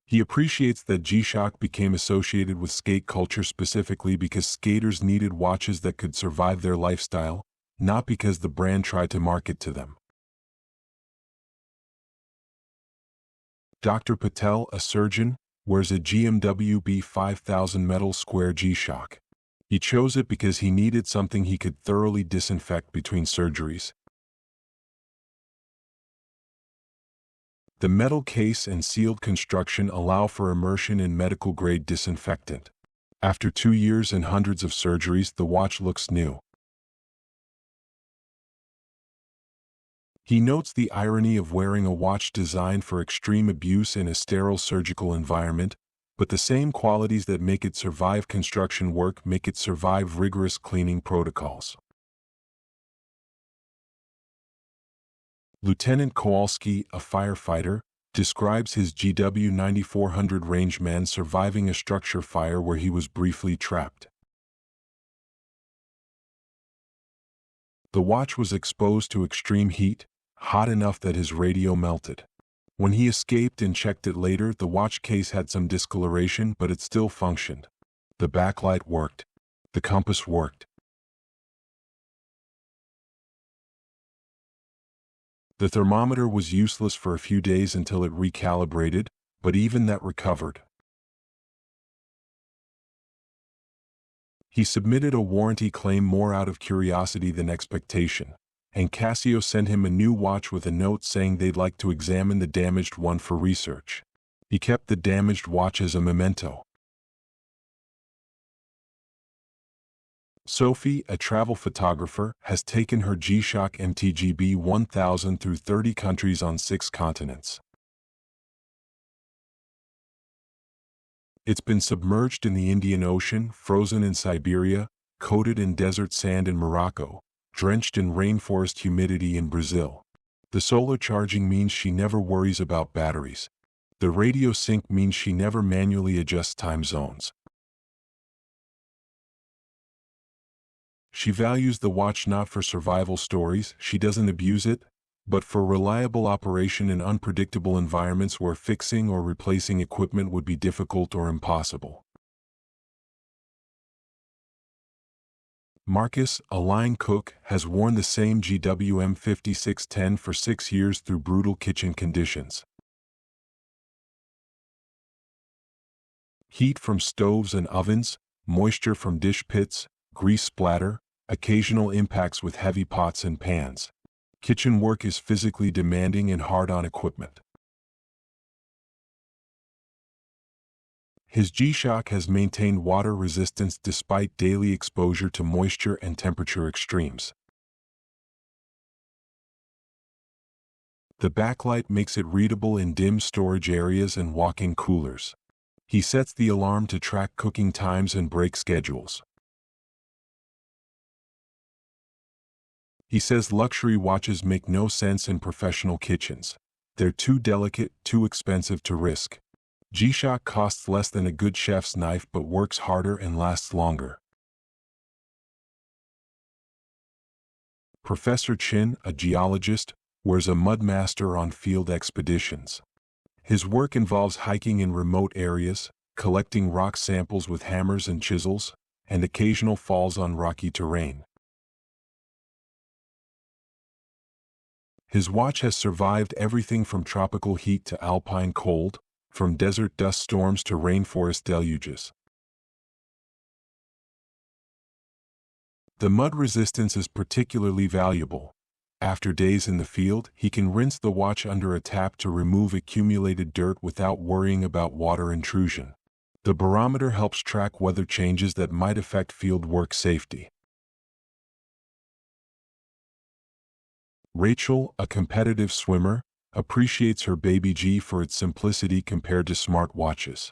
He appreciates that G-Shock became associated with skate culture specifically because skaters needed watches that could survive their lifestyle, not because the brand tried to market to them. Dr. Patel, a surgeon, wears a GMW B5000 metal square G-Shock. He chose it because he needed something he could thoroughly disinfect between surgeries. The metal case and sealed construction allow for immersion in medical-grade disinfectant. After 2 years and hundreds of surgeries, the watch looks new. He notes the irony of wearing a watch designed for extreme abuse in a sterile surgical environment, but the same qualities that make it survive construction work make it survive rigorous cleaning protocols. Lieutenant Kowalski, a firefighter, describes his GW 9400 rangeman surviving a structure fire where he was briefly trapped. The watch was exposed to extreme heat, hot enough that his radio melted. When he escaped and checked it later, the watch case had some discoloration, but it still functioned. The backlight worked. The compass worked. The thermometer was useless for a few days until it recalibrated, but even that recovered. He submitted a warranty claim more out of curiosity than expectation, and Casio sent him a new watch with a note saying they'd like to examine the damaged one for research. He kept the damaged watch as a memento. Sophie, a travel photographer, has taken her G-Shock MTGB 1000 through 30 countries on 6 continents. It's been submerged in the Indian Ocean, frozen in Siberia, coated in desert sand in Morocco, drenched in rainforest humidity in Brazil. The solar charging means she never worries about batteries. The radio sync means she never manually adjusts time zones. She values the watch not for survival stories, she doesn't abuse it, but for reliable operation in unpredictable environments where fixing or replacing equipment would be difficult or impossible. Marcus, a line cook, has worn the same GWM 5610 for 6 years through brutal kitchen conditions. Heat from stoves and ovens, moisture from dish pits, grease splatter, occasional impacts with heavy pots and pans. Kitchen work is physically demanding and hard on equipment. His G-Shock has maintained water resistance despite daily exposure to moisture and temperature extremes. The backlight makes it readable in dim storage areas and walk-in coolers. He sets the alarm to track cooking times and break schedules. He says luxury watches make no sense in professional kitchens. They're too delicate, too expensive to risk. G-Shock costs less than a good chef's knife but works harder and lasts longer. Professor Chin, a geologist, wears a Mudmaster on field expeditions. His work involves hiking in remote areas, collecting rock samples with hammers and chisels, and occasional falls on rocky terrain. His watch has survived everything from tropical heat to alpine cold, from desert dust storms to rainforest deluges. The mud resistance is particularly valuable. After days in the field, he can rinse the watch under a tap to remove accumulated dirt without worrying about water intrusion. The barometer helps track weather changes that might affect field work safety. Rachel, a competitive swimmer, appreciates her Baby G for its simplicity compared to smart watches.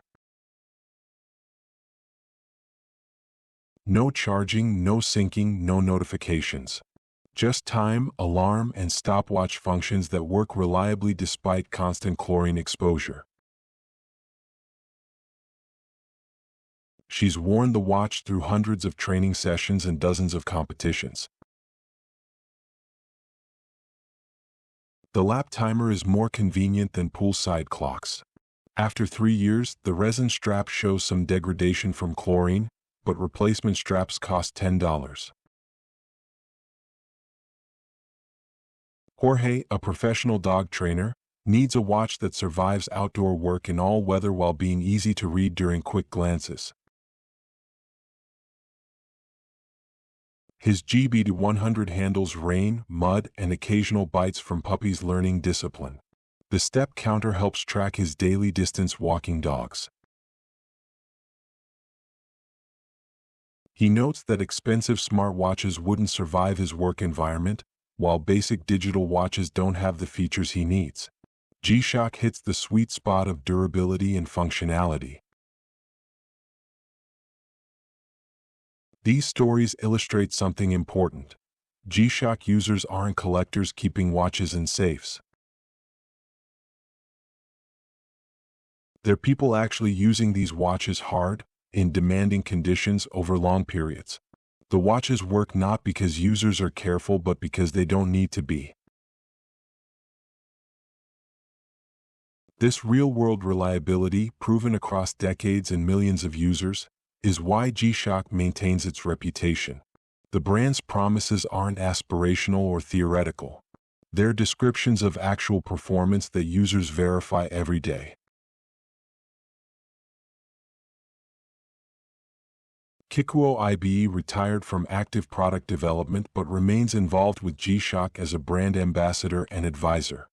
No charging, no syncing, no notifications. Just time, alarm, and stopwatch functions that work reliably despite constant chlorine exposure. She's worn the watch through hundreds of training sessions and dozens of competitions. The lap timer is more convenient than poolside clocks. After 3 years, the resin strap shows some degradation from chlorine, but replacement straps cost $10. Jorge, a professional dog trainer, needs a watch that survives outdoor work in all weather while being easy to read during quick glances. His GB100 handles rain, mud, and occasional bites from puppies learning discipline. The step counter helps track his daily distance walking dogs. He notes that expensive smartwatches wouldn't survive his work environment, while basic digital watches don't have the features he needs. G-Shock hits the sweet spot of durability and functionality. These stories illustrate something important. G-Shock users aren't collectors keeping watches in safes. They're people actually using these watches hard, in demanding conditions over long periods. The watches work not because users are careful but because they don't need to be. This real-world reliability, proven across decades and millions of users, is why G-Shock maintains its reputation. The brand's promises aren't aspirational or theoretical. They're descriptions of actual performance that users verify every day. Kikuo Ibe retired from active product development but remains involved with G-Shock as a brand ambassador and advisor.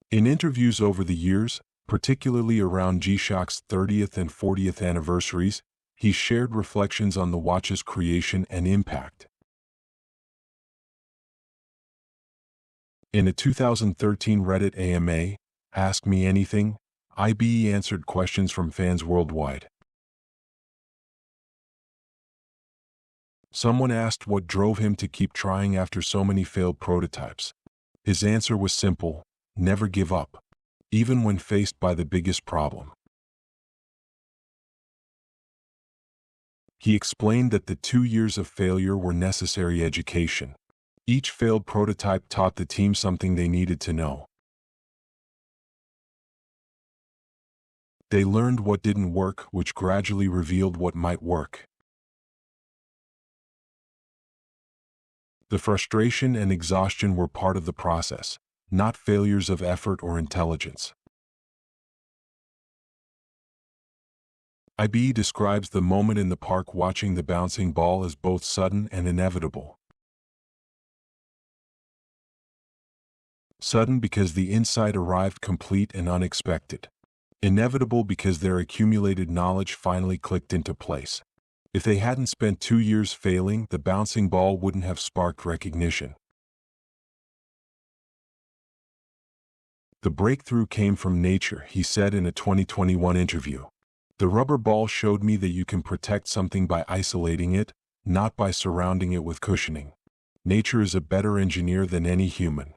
In interviews over the years, particularly around G-Shock's 30th and 40th anniversaries, he shared reflections on the watch's creation and impact. In a 2013 Reddit AMA, Ask Me Anything, Ibe answered questions from fans worldwide. Someone asked what drove him to keep trying after so many failed prototypes. His answer was simple: never give up, even when faced by the biggest problem. He explained that the 2 years of failure were necessary education. Each failed prototype taught the team something they needed to know. They learned what didn't work, which gradually revealed what might work. The frustration and exhaustion were part of the process, not failures of effort or intelligence. Ibe describes the moment in the park watching the bouncing ball as both sudden and inevitable. Sudden because the insight arrived complete and unexpected. Inevitable because their accumulated knowledge finally clicked into place. If they hadn't spent 2 years failing, the bouncing ball wouldn't have sparked recognition. The breakthrough came from nature, he said in a 2021 interview. The rubber ball showed me that you can protect something by isolating it, not by surrounding it with cushioning. Nature is a better engineer than any human.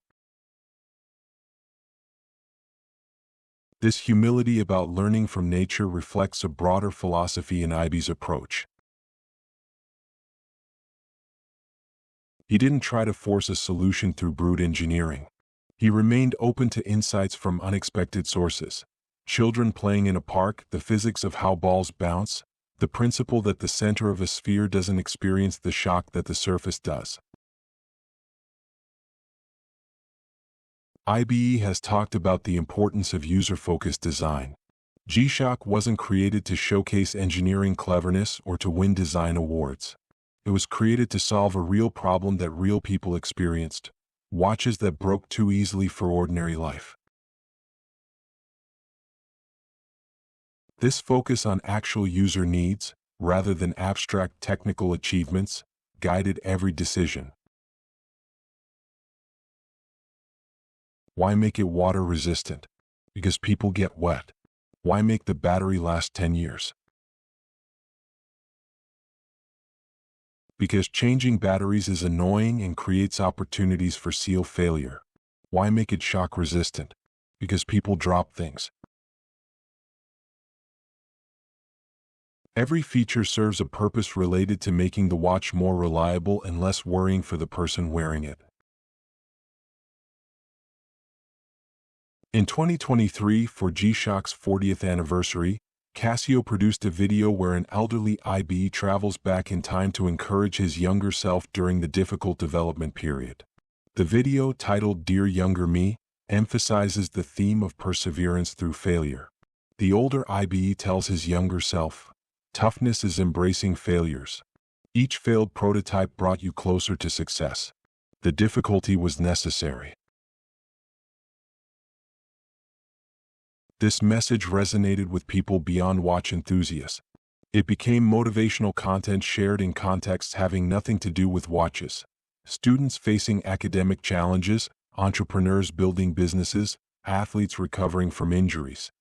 This humility about learning from nature reflects a broader philosophy in Ibe's approach. He didn't try to force a solution through brute engineering. He remained open to insights from unexpected sources. Children playing in a park, the physics of how balls bounce, the principle that the center of a sphere doesn't experience the shock that the surface does. Ibe has talked about the importance of user-focused design. G-Shock wasn't created to showcase engineering cleverness or to win design awards. It was created to solve a real problem that real people experienced, watches that broke too easily for ordinary life. This focus on actual user needs, rather than abstract technical achievements, guided every decision. Why make it water resistant? Because people get wet. Why make the battery last 10 years? Because changing batteries is annoying and creates opportunities for seal failure. Why make it shock resistant? Because people drop things. Every feature serves a purpose related to making the watch more reliable and less worrying for the person wearing it. In 2023, for G-Shock's 40th anniversary, Casio produced a video where an elderly Ibe travels back in time to encourage his younger self during the difficult development period. The video, titled Dear Younger Me, emphasizes the theme of perseverance through failure. The older Ibe tells his younger self, "Toughness is embracing failures. Each failed prototype brought you closer to success. The difficulty was necessary." This message resonated with people beyond watch enthusiasts. It became motivational content shared in contexts having nothing to do with watches. Students facing academic challenges, entrepreneurs building businesses, athletes recovering from injuries.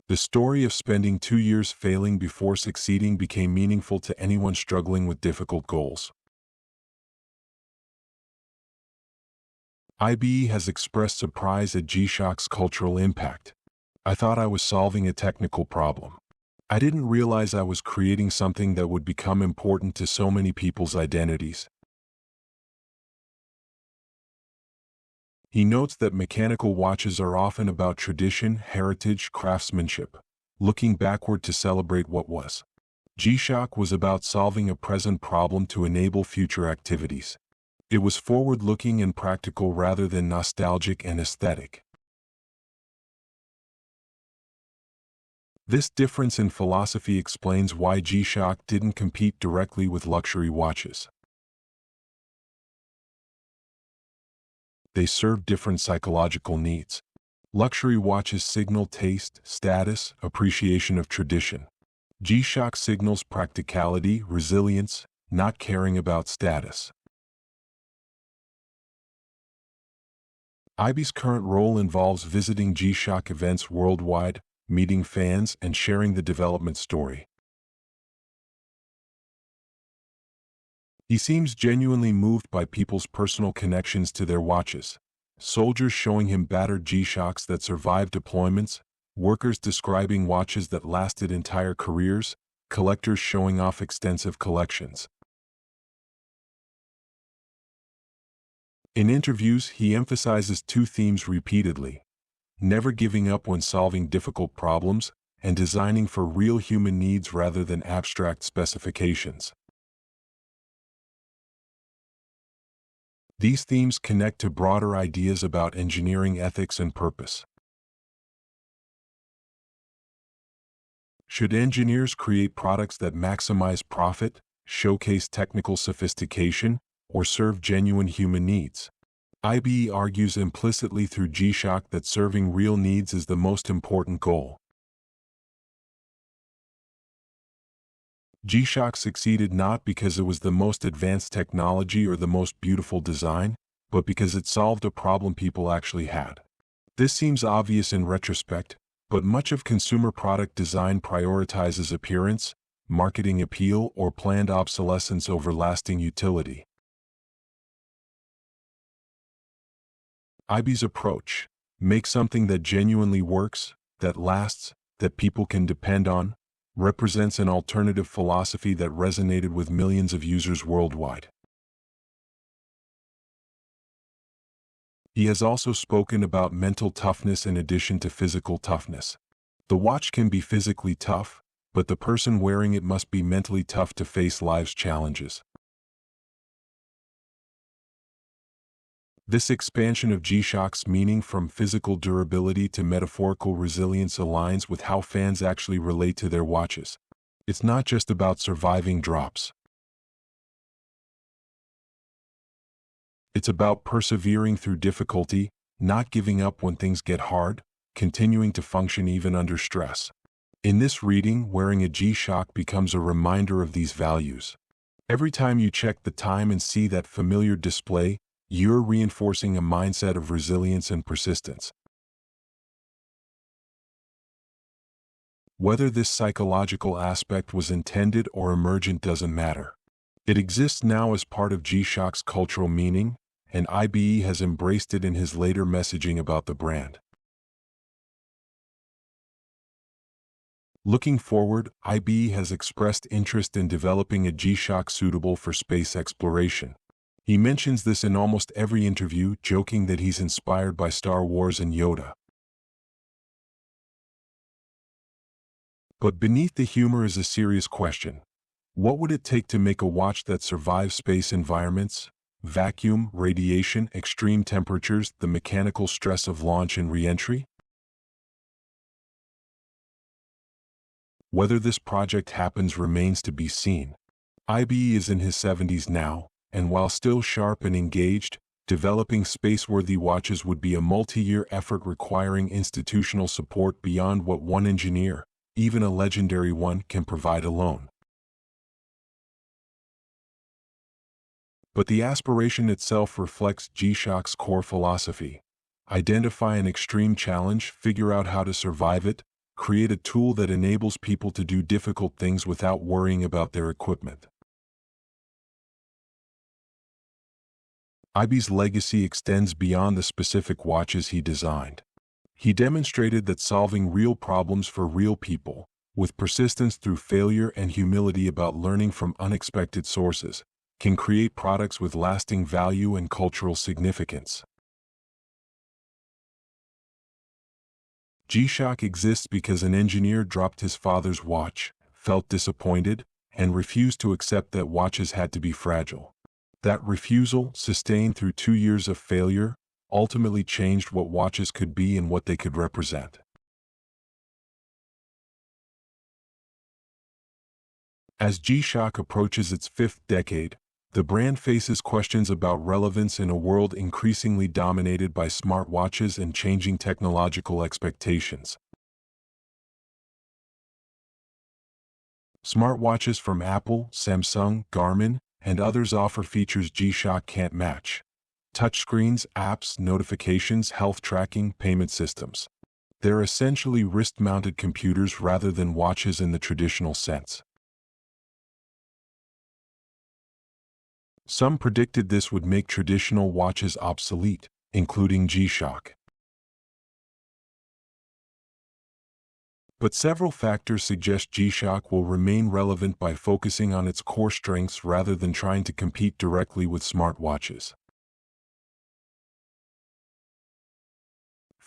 The story of spending 2 years failing before succeeding became meaningful to anyone struggling with difficult goals. Ibe has expressed surprise at G-Shock's cultural impact. "I thought I was solving a technical problem. I didn't realize I was creating something that would become important to so many people's identities." He notes that mechanical watches are often about tradition, heritage, craftsmanship, looking backward to celebrate what was. G-Shock was about solving a present problem to enable future activities. It was forward-looking and practical rather than nostalgic and aesthetic. This difference in philosophy explains why G-Shock didn't compete directly with luxury watches. They serve different psychological needs. Luxury watches signal taste, status, appreciation of tradition. G-Shock signals practicality, resilience, not caring about status. Ibe's current role involves visiting G-Shock events worldwide, meeting fans, and sharing the development story. He seems genuinely moved by people's personal connections to their watches. Soldiers showing him battered G-Shocks that survived deployments, workers describing watches that lasted entire careers, collectors showing off extensive collections. In interviews, he emphasizes two themes repeatedly: never giving up when solving difficult problems, and designing for real human needs rather than abstract specifications. These themes connect to broader ideas about engineering ethics and purpose. Should engineers create products that maximize profit, showcase technical sophistication, or serve genuine human needs? Ibe argues implicitly through G-Shock that serving real needs is the most important goal. G-Shock succeeded not because it was the most advanced technology or the most beautiful design, but because it solved a problem people actually had. This seems obvious in retrospect, but much of consumer product design prioritizes appearance, marketing appeal, or planned obsolescence over lasting utility. Ibe's approach: make something that genuinely works, that lasts, that people can depend on, represents an alternative philosophy that resonated with millions of users worldwide. He has also spoken about mental toughness in addition to physical toughness. The watch can be physically tough, but the person wearing it must be mentally tough to face life's challenges. This expansion of G-Shock's meaning from physical durability to metaphorical resilience aligns with how fans actually relate to their watches. It's not just about surviving drops. It's about persevering through difficulty, not giving up when things get hard, continuing to function even under stress. In this reading, wearing a G-Shock becomes a reminder of these values. Every time you check the time and see that familiar display, you're reinforcing a mindset of resilience and persistence. Whether this psychological aspect was intended or emergent doesn't matter. It exists now as part of G-Shock's cultural meaning, and Ibe has embraced it in his later messaging about the brand. Looking forward, Ibe has expressed interest in developing a G-Shock suitable for space exploration. He mentions this in almost every interview, joking that he's inspired by Star Wars and Yoda. But beneath the humor is a serious question. What would it take to make a watch that survives space environments, vacuum, radiation, extreme temperatures, the mechanical stress of launch and re-entry? Whether this project happens remains to be seen. Ibe is in his 70s now, and while still sharp and engaged, developing space-worthy watches would be a multi-year effort requiring institutional support beyond what one engineer, even a legendary one, can provide alone. But the aspiration itself reflects G-Shock's core philosophy: identify an extreme challenge, figure out how to survive it, create a tool that enables people to do difficult things without worrying about their equipment. Ibe's legacy extends beyond the specific watches he designed. He demonstrated that solving real problems for real people, with persistence through failure and humility about learning from unexpected sources, can create products with lasting value and cultural significance. G-Shock exists because an engineer dropped his father's watch, felt disappointed, and refused to accept that watches had to be fragile. That refusal, sustained through 2 years of failure, ultimately changed what watches could be and what they could represent. As G-Shock approaches its 5th decade, the brand faces questions about relevance in a world increasingly dominated by smartwatches and changing technological expectations. Smartwatches from Apple, Samsung, Garmin, and others offer features G-Shock can't match: touchscreens, apps, notifications, health tracking, payment systems. They're essentially wrist-mounted computers rather than watches in the traditional sense. Some predicted this would make traditional watches obsolete, including G-Shock. But several factors suggest G-Shock will remain relevant by focusing on its core strengths rather than trying to compete directly with smartwatches.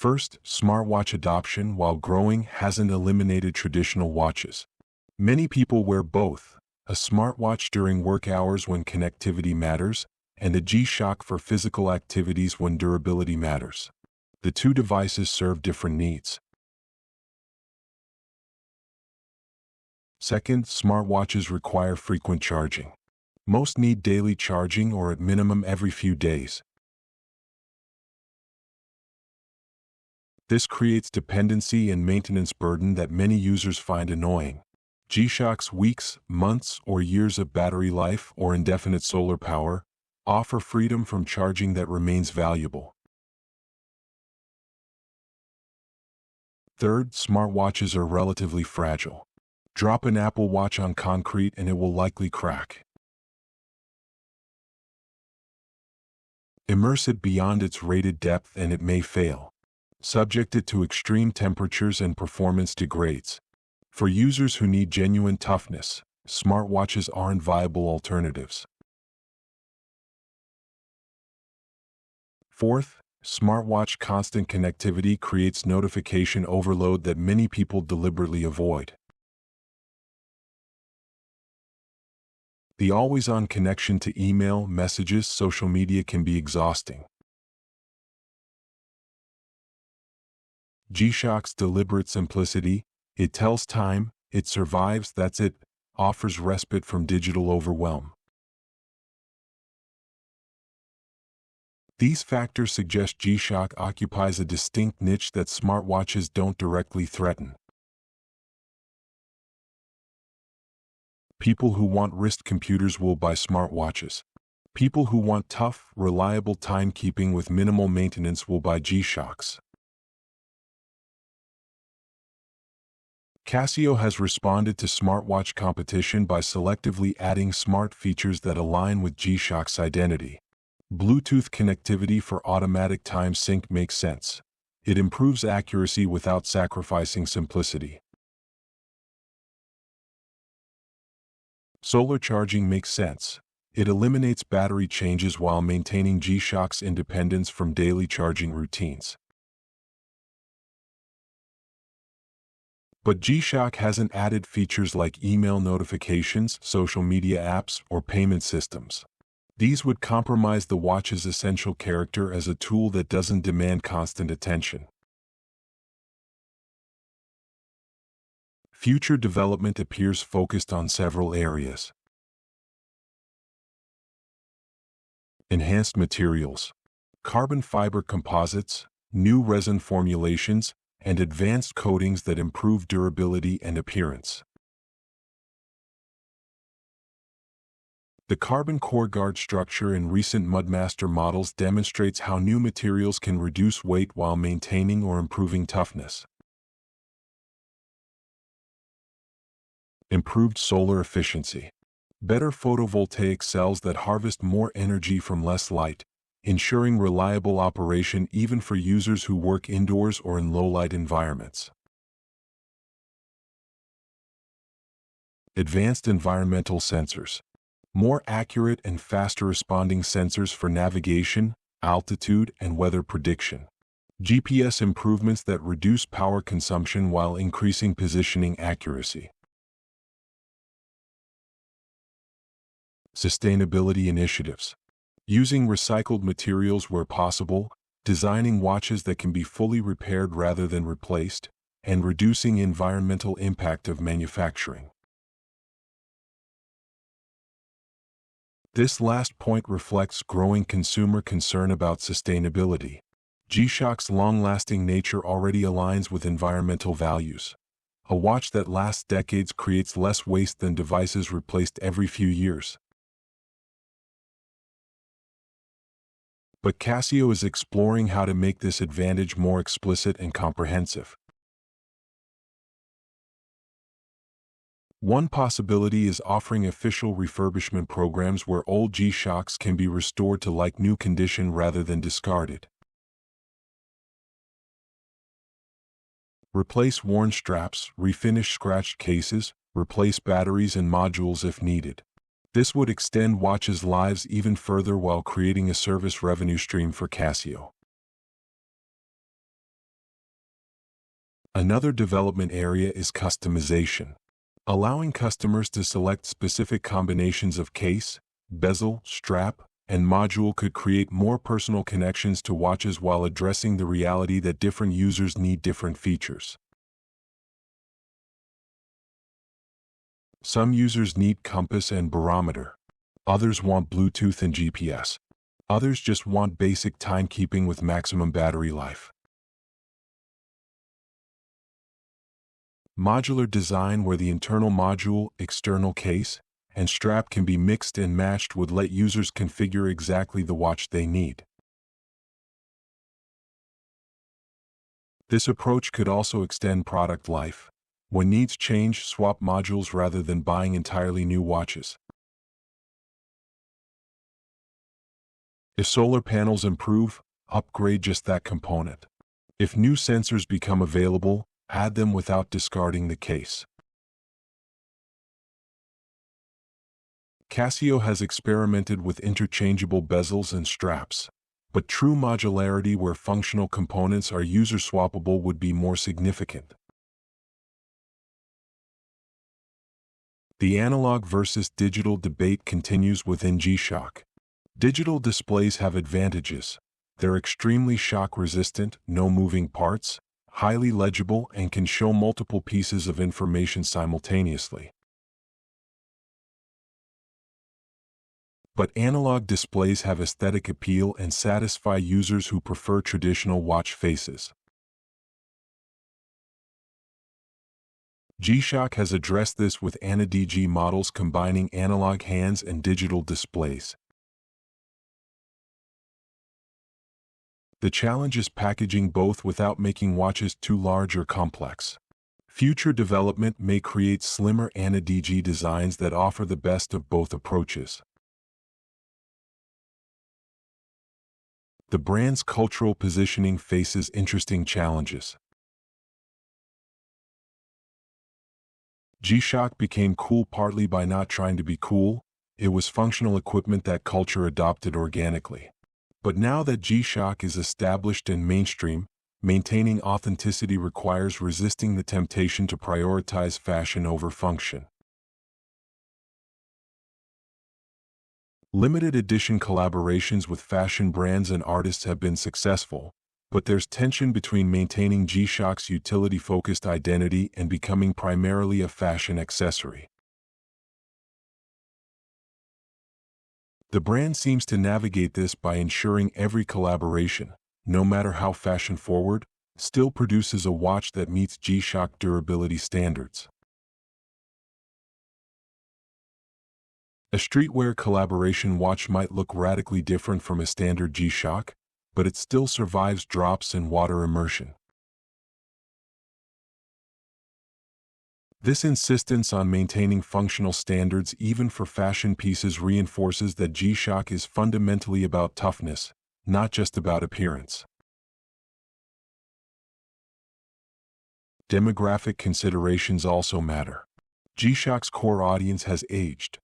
First, smartwatch adoption, while growing, hasn't eliminated traditional watches. Many people wear both, a smartwatch during work hours when connectivity matters, and a G-Shock for physical activities when durability matters. The two devices serve different needs. Second, smartwatches require frequent charging. Most need daily charging or at minimum every few days. This creates dependency and maintenance burden that many users find annoying. G-Shock's weeks, months, or years of battery life or indefinite solar power offer freedom from charging that remains valuable. Third, smartwatches are relatively fragile. Drop an Apple Watch on concrete and it will likely crack. Immerse it beyond its rated depth and it may fail. Subject it to extreme temperatures and performance degrades. For users who need genuine toughness, smartwatches aren't viable alternatives. Fourth, smartwatch constant connectivity creates notification overload that many people deliberately avoid. The always-on connection to email, messages, social media can be exhausting. G-Shock's deliberate simplicity, it tells time, it survives, that's it, offers respite from digital overwhelm. These factors suggest G-Shock occupies a distinct niche that smartwatches don't directly threaten. People who want wrist computers will buy smartwatches. People who want tough, reliable timekeeping with minimal maintenance will buy G-Shocks. Casio has responded to smartwatch competition by selectively adding smart features that align with G-Shock's identity. Bluetooth connectivity for automatic time sync makes sense. It improves accuracy without sacrificing simplicity. Solar charging makes sense. It eliminates battery changes while maintaining G-Shock's independence from daily charging routines. But G-Shock hasn't added features like email notifications, social media apps, or payment systems. These would compromise the watch's essential character as a tool that doesn't demand constant attention. Future development appears focused on several areas. Enhanced materials, carbon fiber composites, new resin formulations, and advanced coatings that improve durability and appearance. The carbon core guard structure in recent Mudmaster models demonstrates how new materials can reduce weight while maintaining or improving toughness. Improved solar efficiency. Better photovoltaic cells that harvest more energy from less light, ensuring reliable operation even for users who work indoors or in low-light environments. Advanced environmental sensors. More accurate and faster responding sensors for navigation, altitude, and weather prediction. GPS improvements that reduce power consumption while increasing positioning accuracy. Sustainability initiatives. Using recycled materials where possible, designing watches that can be fully repaired rather than replaced, and reducing environmental impact of manufacturing. This last point reflects growing consumer concern about sustainability. G-Shock's long-lasting nature already aligns with environmental values. A watch that lasts decades creates less waste than devices replaced every few years. But Casio is exploring how to make this advantage more explicit and comprehensive. One possibility is offering official refurbishment programs where old G-Shocks can be restored to like-new condition rather than discarded. Replace worn straps, refinish scratched cases, replace batteries and modules if needed. This would extend watches' lives even further while creating a service revenue stream for Casio. Another development area is customization, allowing customers to select specific combinations of case, bezel, strap, and module could create more personal connections to watches while addressing the reality that different users need different features. Some users need compass and barometer. Others want Bluetooth and GPS. Others just want basic timekeeping with maximum battery life. Modular design, where the internal module, external case, and strap can be mixed and matched, would let users configure exactly the watch they need. This approach could also extend product life. When needs change, swap modules rather than buying entirely new watches. If solar panels improve, upgrade just that component. If new sensors become available, add them without discarding the case. Casio has experimented with interchangeable bezels and straps, but true modularity where functional components are user-swappable would be more significant. The analog versus digital debate continues within G-Shock. Digital displays have advantages. They're extremely shock-resistant, no moving parts, highly legible, and can show multiple pieces of information simultaneously. But analog displays have aesthetic appeal and satisfy users who prefer traditional watch faces. G-Shock has addressed this with ANA-DG models combining analog hands and digital displays. The challenge is packaging both without making watches too large or complex. Future development may create slimmer ANA-DG designs that offer the best of both approaches. The brand's cultural positioning faces interesting challenges. G-Shock became cool partly by not trying to be cool. It was functional equipment that culture adopted organically. But now that G-Shock is established and mainstream, maintaining authenticity requires resisting the temptation to prioritize fashion over function. Limited edition collaborations with fashion brands and artists have been successful, but there's tension between maintaining G-Shock's utility-focused identity and becoming primarily a fashion accessory. The brand seems to navigate this by ensuring every collaboration, no matter how fashion-forward, still produces a watch that meets G-Shock durability standards. A streetwear collaboration watch might look radically different from a standard G-Shock, but it still survives drops and water immersion. This insistence on maintaining functional standards even for fashion pieces reinforces that G-Shock is fundamentally about toughness, not just about appearance. Demographic considerations also matter. G-Shock's core audience has aged.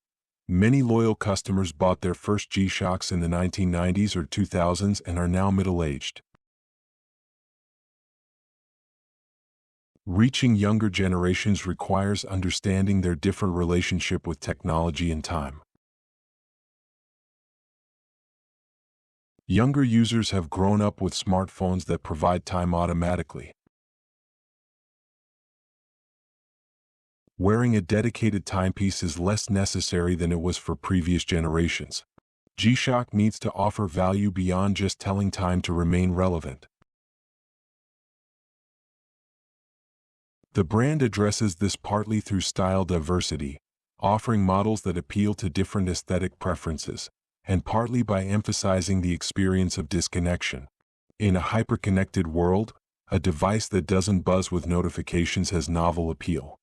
Many loyal customers bought their first G-Shocks in the 1990s or 2000s and are now middle-aged. Reaching younger generations requires understanding their different relationship with technology and time. Younger users have grown up with smartphones that provide time automatically. Wearing a dedicated timepiece is less necessary than it was for previous generations. G-Shock needs to offer value beyond just telling time to remain relevant. The brand addresses this partly through style diversity, offering models that appeal to different aesthetic preferences, and partly by emphasizing the experience of disconnection. In a hyper-connected world, a device that doesn't buzz with notifications has novel appeal.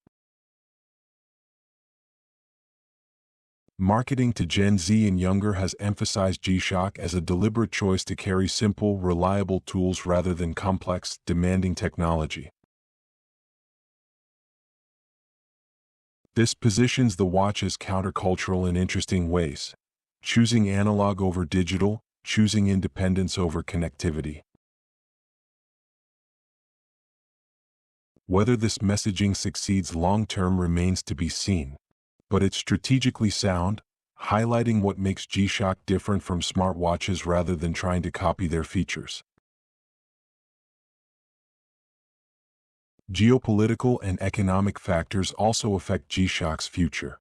Marketing to Gen Z and younger has emphasized G-Shock as a deliberate choice to carry simple, reliable tools rather than complex, demanding technology. This positions the watch as countercultural in interesting ways, choosing analog over digital, choosing independence over connectivity. Whether this messaging succeeds long-term remains to be seen, but it's strategically sound, highlighting what makes G-Shock different from smartwatches rather than trying to copy their features. Geopolitical and economic factors also affect G-Shock's future.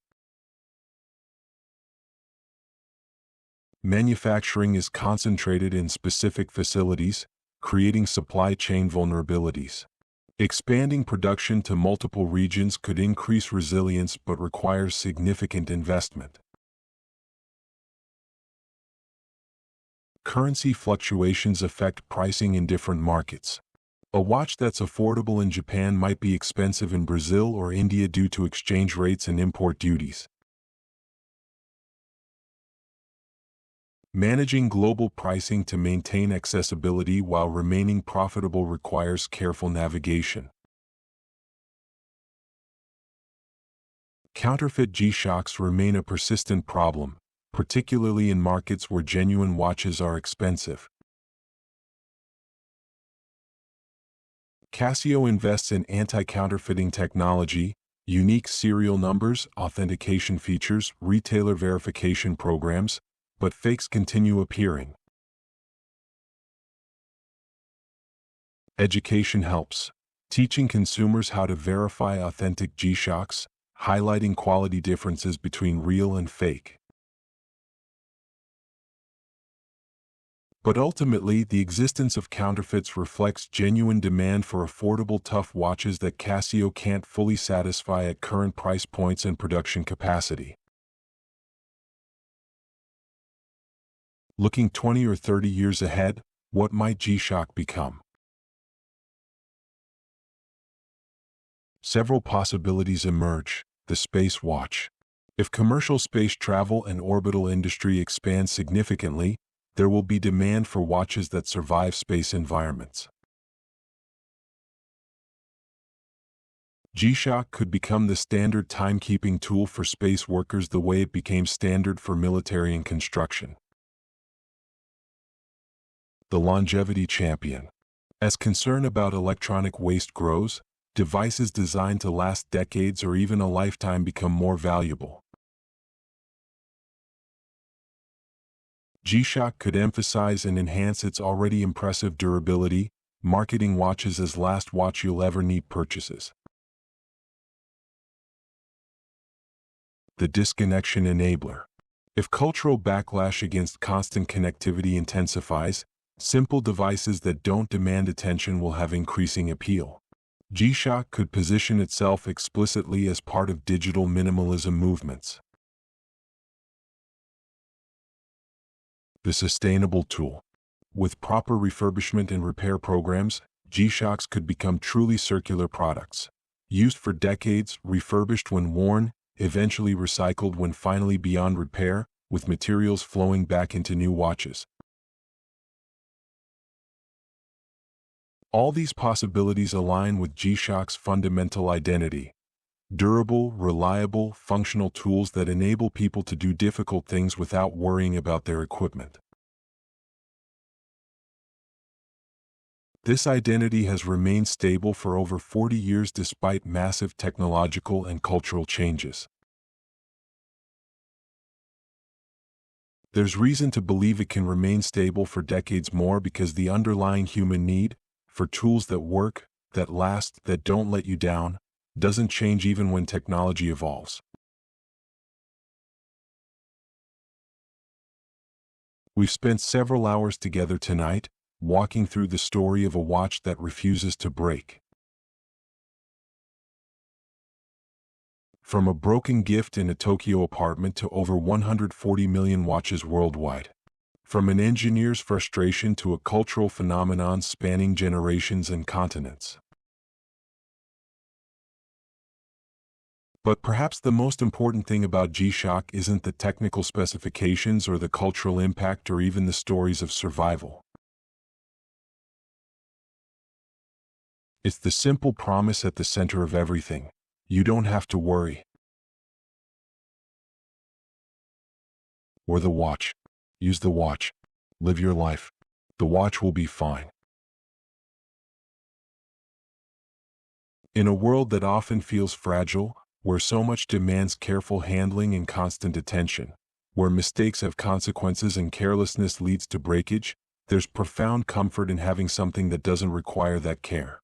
Manufacturing is concentrated in specific facilities, creating supply chain vulnerabilities. Expanding production to multiple regions could increase resilience but requires significant investment. Currency fluctuations affect pricing in different markets. A watch that's affordable in Japan might be expensive in Brazil or India due to exchange rates and import duties. Managing global pricing to maintain accessibility while remaining profitable requires careful navigation. Counterfeit G-Shocks remain a persistent problem, particularly in markets where genuine watches are expensive. Casio invests in anti-counterfeiting technology, unique serial numbers, authentication features, retailer verification programs, but fakes continue appearing. Education helps, teaching consumers how to verify authentic G-Shocks, highlighting quality differences between real and fake. But ultimately, the existence of counterfeits reflects genuine demand for affordable, tough watches that Casio can't fully satisfy at current price points and production capacity. Looking 20 or 30 years ahead, what might G-Shock become? Several possibilities emerge. The space watch. If commercial space travel and orbital industry expand significantly, there will be demand for watches that survive space environments. G-Shock could become the standard timekeeping tool for space workers the way it became standard for military and construction. The longevity champion. As concern about electronic waste grows, devices designed to last decades or even a lifetime become more valuable. G-Shock could emphasize and enhance its already impressive durability, marketing watches as last watch you'll ever need purchases. The disconnection enabler. If cultural backlash against constant connectivity intensifies, simple devices that don't demand attention will have increasing appeal. G-Shock could position itself explicitly as part of digital minimalism movements. The sustainable tool. With proper refurbishment and repair programs, G-Shocks could become truly circular products. Used for decades, refurbished when worn, eventually recycled when finally beyond repair, with materials flowing back into new watches. All these possibilities align with G-Shock's fundamental identity. Durable, reliable, functional tools that enable people to do difficult things without worrying about their equipment. This identity has remained stable for over 40 years despite massive technological and cultural changes. There's reason to believe it can remain stable for decades more because the underlying human need for tools that work, that last, that don't let you down, doesn't change even when technology evolves. We've spent several hours together tonight, walking through the story of a watch that refuses to break. From a broken gift in a Tokyo apartment to over 140 million watches worldwide. From an engineer's frustration to a cultural phenomenon spanning generations and continents. But perhaps the most important thing about G-Shock isn't the technical specifications or the cultural impact or even the stories of survival. It's the simple promise at the center of everything. You don't have to worry. Or the watch. Use the watch. Live your life. The watch will be fine. In a world that often feels fragile, where so much demands careful handling and constant attention, where mistakes have consequences and carelessness leads to breakage, there's profound comfort in having something that doesn't require that care.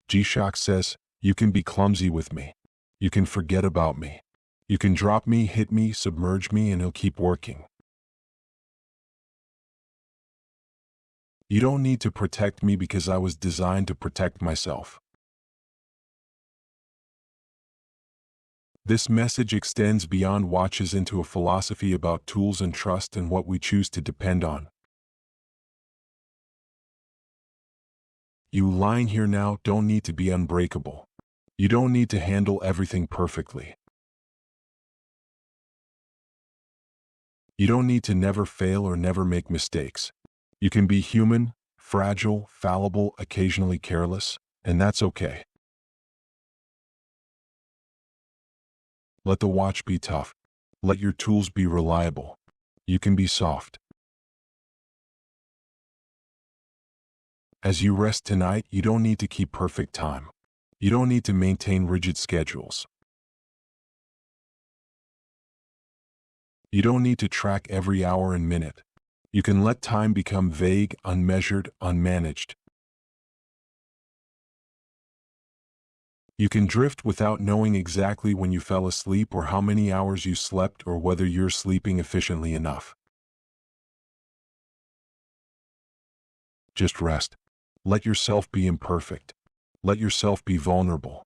G-Shock says, "You can be clumsy with me. You can forget about me. You can drop me, hit me, submerge me, and it'll keep working. You don't need to protect me because I was designed to protect myself." This message extends beyond watches into a philosophy about tools and trust and what we choose to depend on. You lying here now don't need to be unbreakable. You don't need to handle everything perfectly. You don't need to never fail or never make mistakes. You can be human, fragile, fallible, occasionally careless, and that's okay. Let the watch be tough. Let your tools be reliable. You can be soft. As you rest tonight, you don't need to keep perfect time. You don't need to maintain rigid schedules. You don't need to track every hour and minute. You can let time become vague, unmeasured, unmanaged. You can drift without knowing exactly when you fell asleep or how many hours you slept or whether you're sleeping efficiently enough. Just rest. Let yourself be imperfect. Let yourself be vulnerable.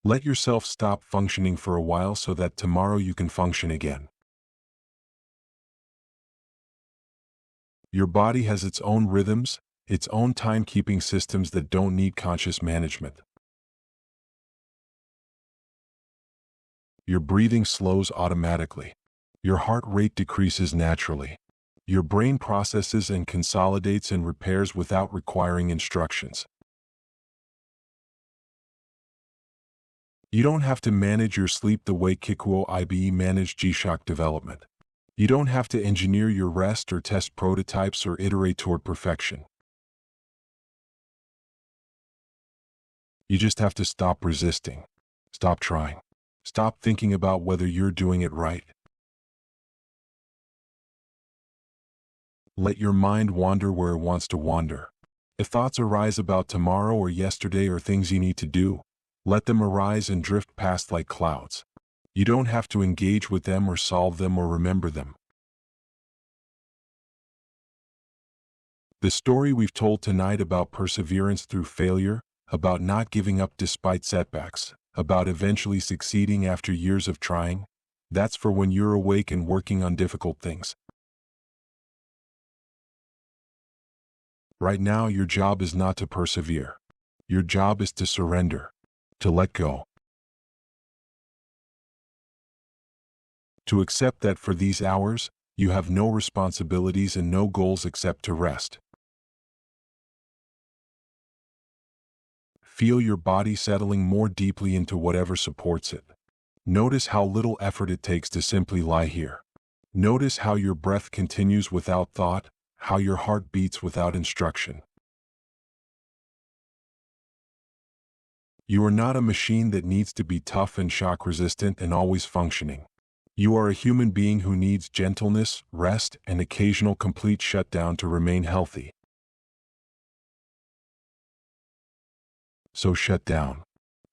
Let yourself stop functioning for a while so that tomorrow you can function again. Your body has its own rhythms, its own timekeeping systems that don't need conscious management. Your breathing slows automatically. Your heart rate decreases naturally. Your brain processes and consolidates and repairs without requiring instructions. You don't have to manage your sleep the way Kikuo Ibe managed G-Shock development. You don't have to engineer your rest or test prototypes or iterate toward perfection. You just have to stop resisting. Stop trying. Stop thinking about whether you're doing it right. Let your mind wander where it wants to wander. If thoughts arise about tomorrow or yesterday or things you need to do, let them arise and drift past like clouds. You don't have to engage with them or solve them or remember them. The story we've told tonight about perseverance through failure, about not giving up despite setbacks, about eventually succeeding after years of trying, that's for when you're awake and working on difficult things. Right now, your job is not to persevere. Your job is to surrender, to let go. To accept that for these hours, you have no responsibilities and no goals except to rest. Feel your body settling more deeply into whatever supports it. Notice how little effort it takes to simply lie here. Notice how your breath continues without thought, how your heart beats without instruction. You are not a machine that needs to be tough and shock-resistant and always functioning. You are a human being who needs gentleness, rest, and occasional complete shutdown to remain healthy. So shut down.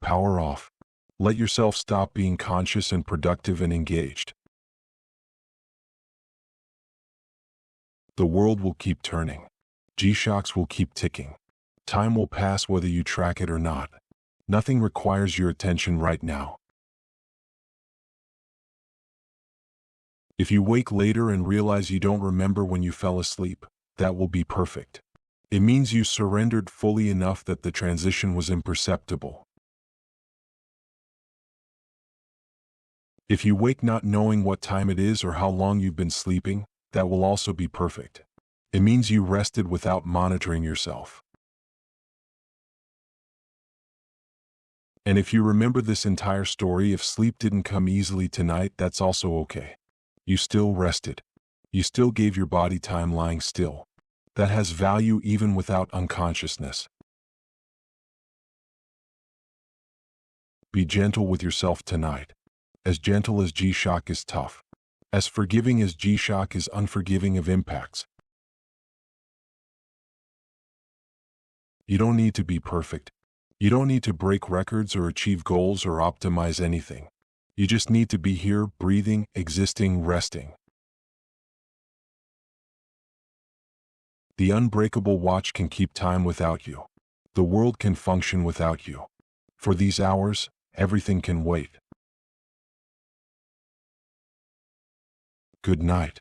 Power off. Let yourself stop being conscious and productive and engaged. The world will keep turning. G-Shocks will keep ticking. Time will pass whether you track it or not. Nothing requires your attention right now. If you wake later and realize you don't remember when you fell asleep, that will be perfect. It means you surrendered fully enough that the transition was imperceptible. If you wake not knowing what time it is or how long you've been sleeping, that will also be perfect. It means you rested without monitoring yourself. And if you remember this entire story, if sleep didn't come easily tonight, that's also okay. You still rested. You still gave your body time lying still. That has value even without unconsciousness. Be gentle with yourself tonight. As gentle as G-Shock is tough. As forgiving as G-Shock is unforgiving of impacts. You don't need to be perfect. You don't need to break records or achieve goals or optimize anything. You just need to be here, breathing, existing, resting. The Unbreakable watch can keep time without you. The world can function without you. For these hours, everything can wait. Good night.